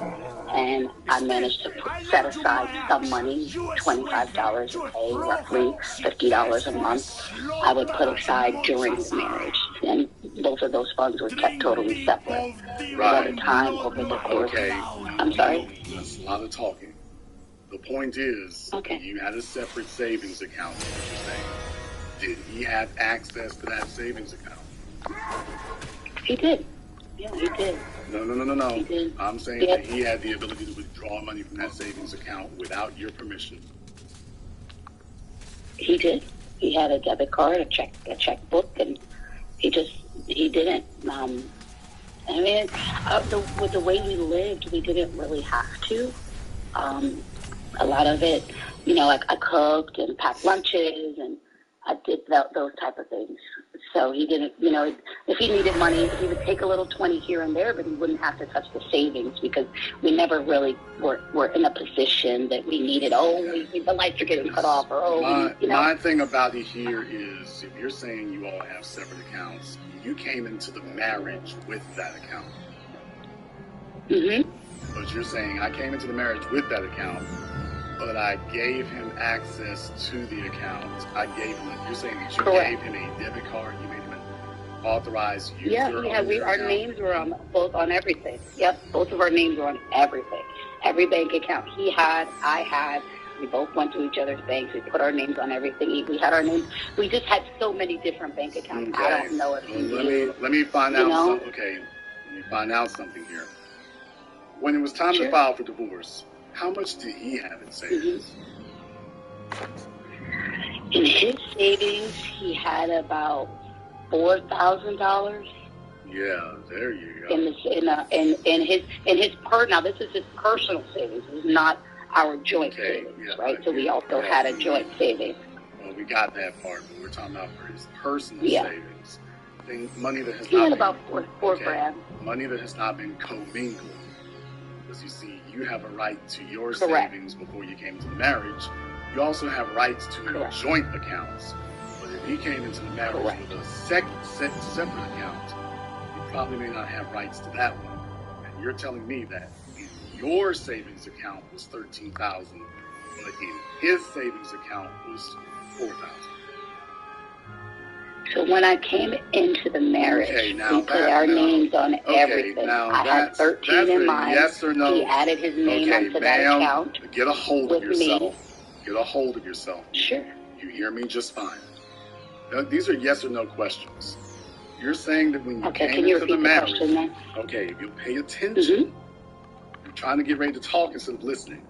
And I managed to set aside some money, $25 a day, roughly $50 a month. I would put aside during the marriage, and both of those funds were kept totally separate. Right. At the time, over the course. Okay. I'm sorry? That's a lot of talking. The point is, you had a separate savings account, is what you're saying. Did he have access to that savings account? He did. Yeah, he did. No. He did. I'm saying that he had the ability to withdraw money from that savings account without your permission. He did. He had a debit card, a checkbook, and he didn't. I mean, with the way we lived, we didn't really have to. A lot of it, I cooked and packed lunches, and I did those type of things. So he didn't, if he needed money, he would take a little 20 here and there, but he wouldn't have to touch the savings because we never really were in a position that we needed, the lights are getting cut off, or, My thing about it here is, if you're saying you all have separate accounts, you came into the marriage with that account. Mm-hmm. But you're saying, I came into the marriage with that account, but I gave him access to the account. You're saying that you gave him a debit card, you made him an authorized user. Our names were on everything. Yep, both of our names were on everything. Every bank account he had, I had. We both went to each other's banks. We put our names on everything. We had our names. We just had so many different bank accounts. Okay. I don't know if Let me find out something. Okay, let me find out something here. When it was time to file for divorce, how much did he have in savings? In his savings, he had about $4,000. Yeah, there you go. Now this is his personal savings. This is not our joint savings, right? So we also had a joint savings. Well, we got that part, but we're talking about for his personal savings. Money that has he had about four grand. Money that has not been commingled. Because you see, you have a right to your savings before you came into the marriage. You also have rights to your joint accounts. But if he came into the marriage with a separate account, you probably may not have rights to that one. And you're telling me that your savings account was $13,000, but in his savings account was $4,000. So when I came into the marriage, we put our names on everything. I had 13 in mine. Yes or no? He added his name onto that account. Get a hold of yourself. Get a hold of yourself. Sure. You hear me just fine. Now, these are yes or no questions. You're saying that when you came into the marriage, if you pay attention, you're trying to get ready to talk instead of listening.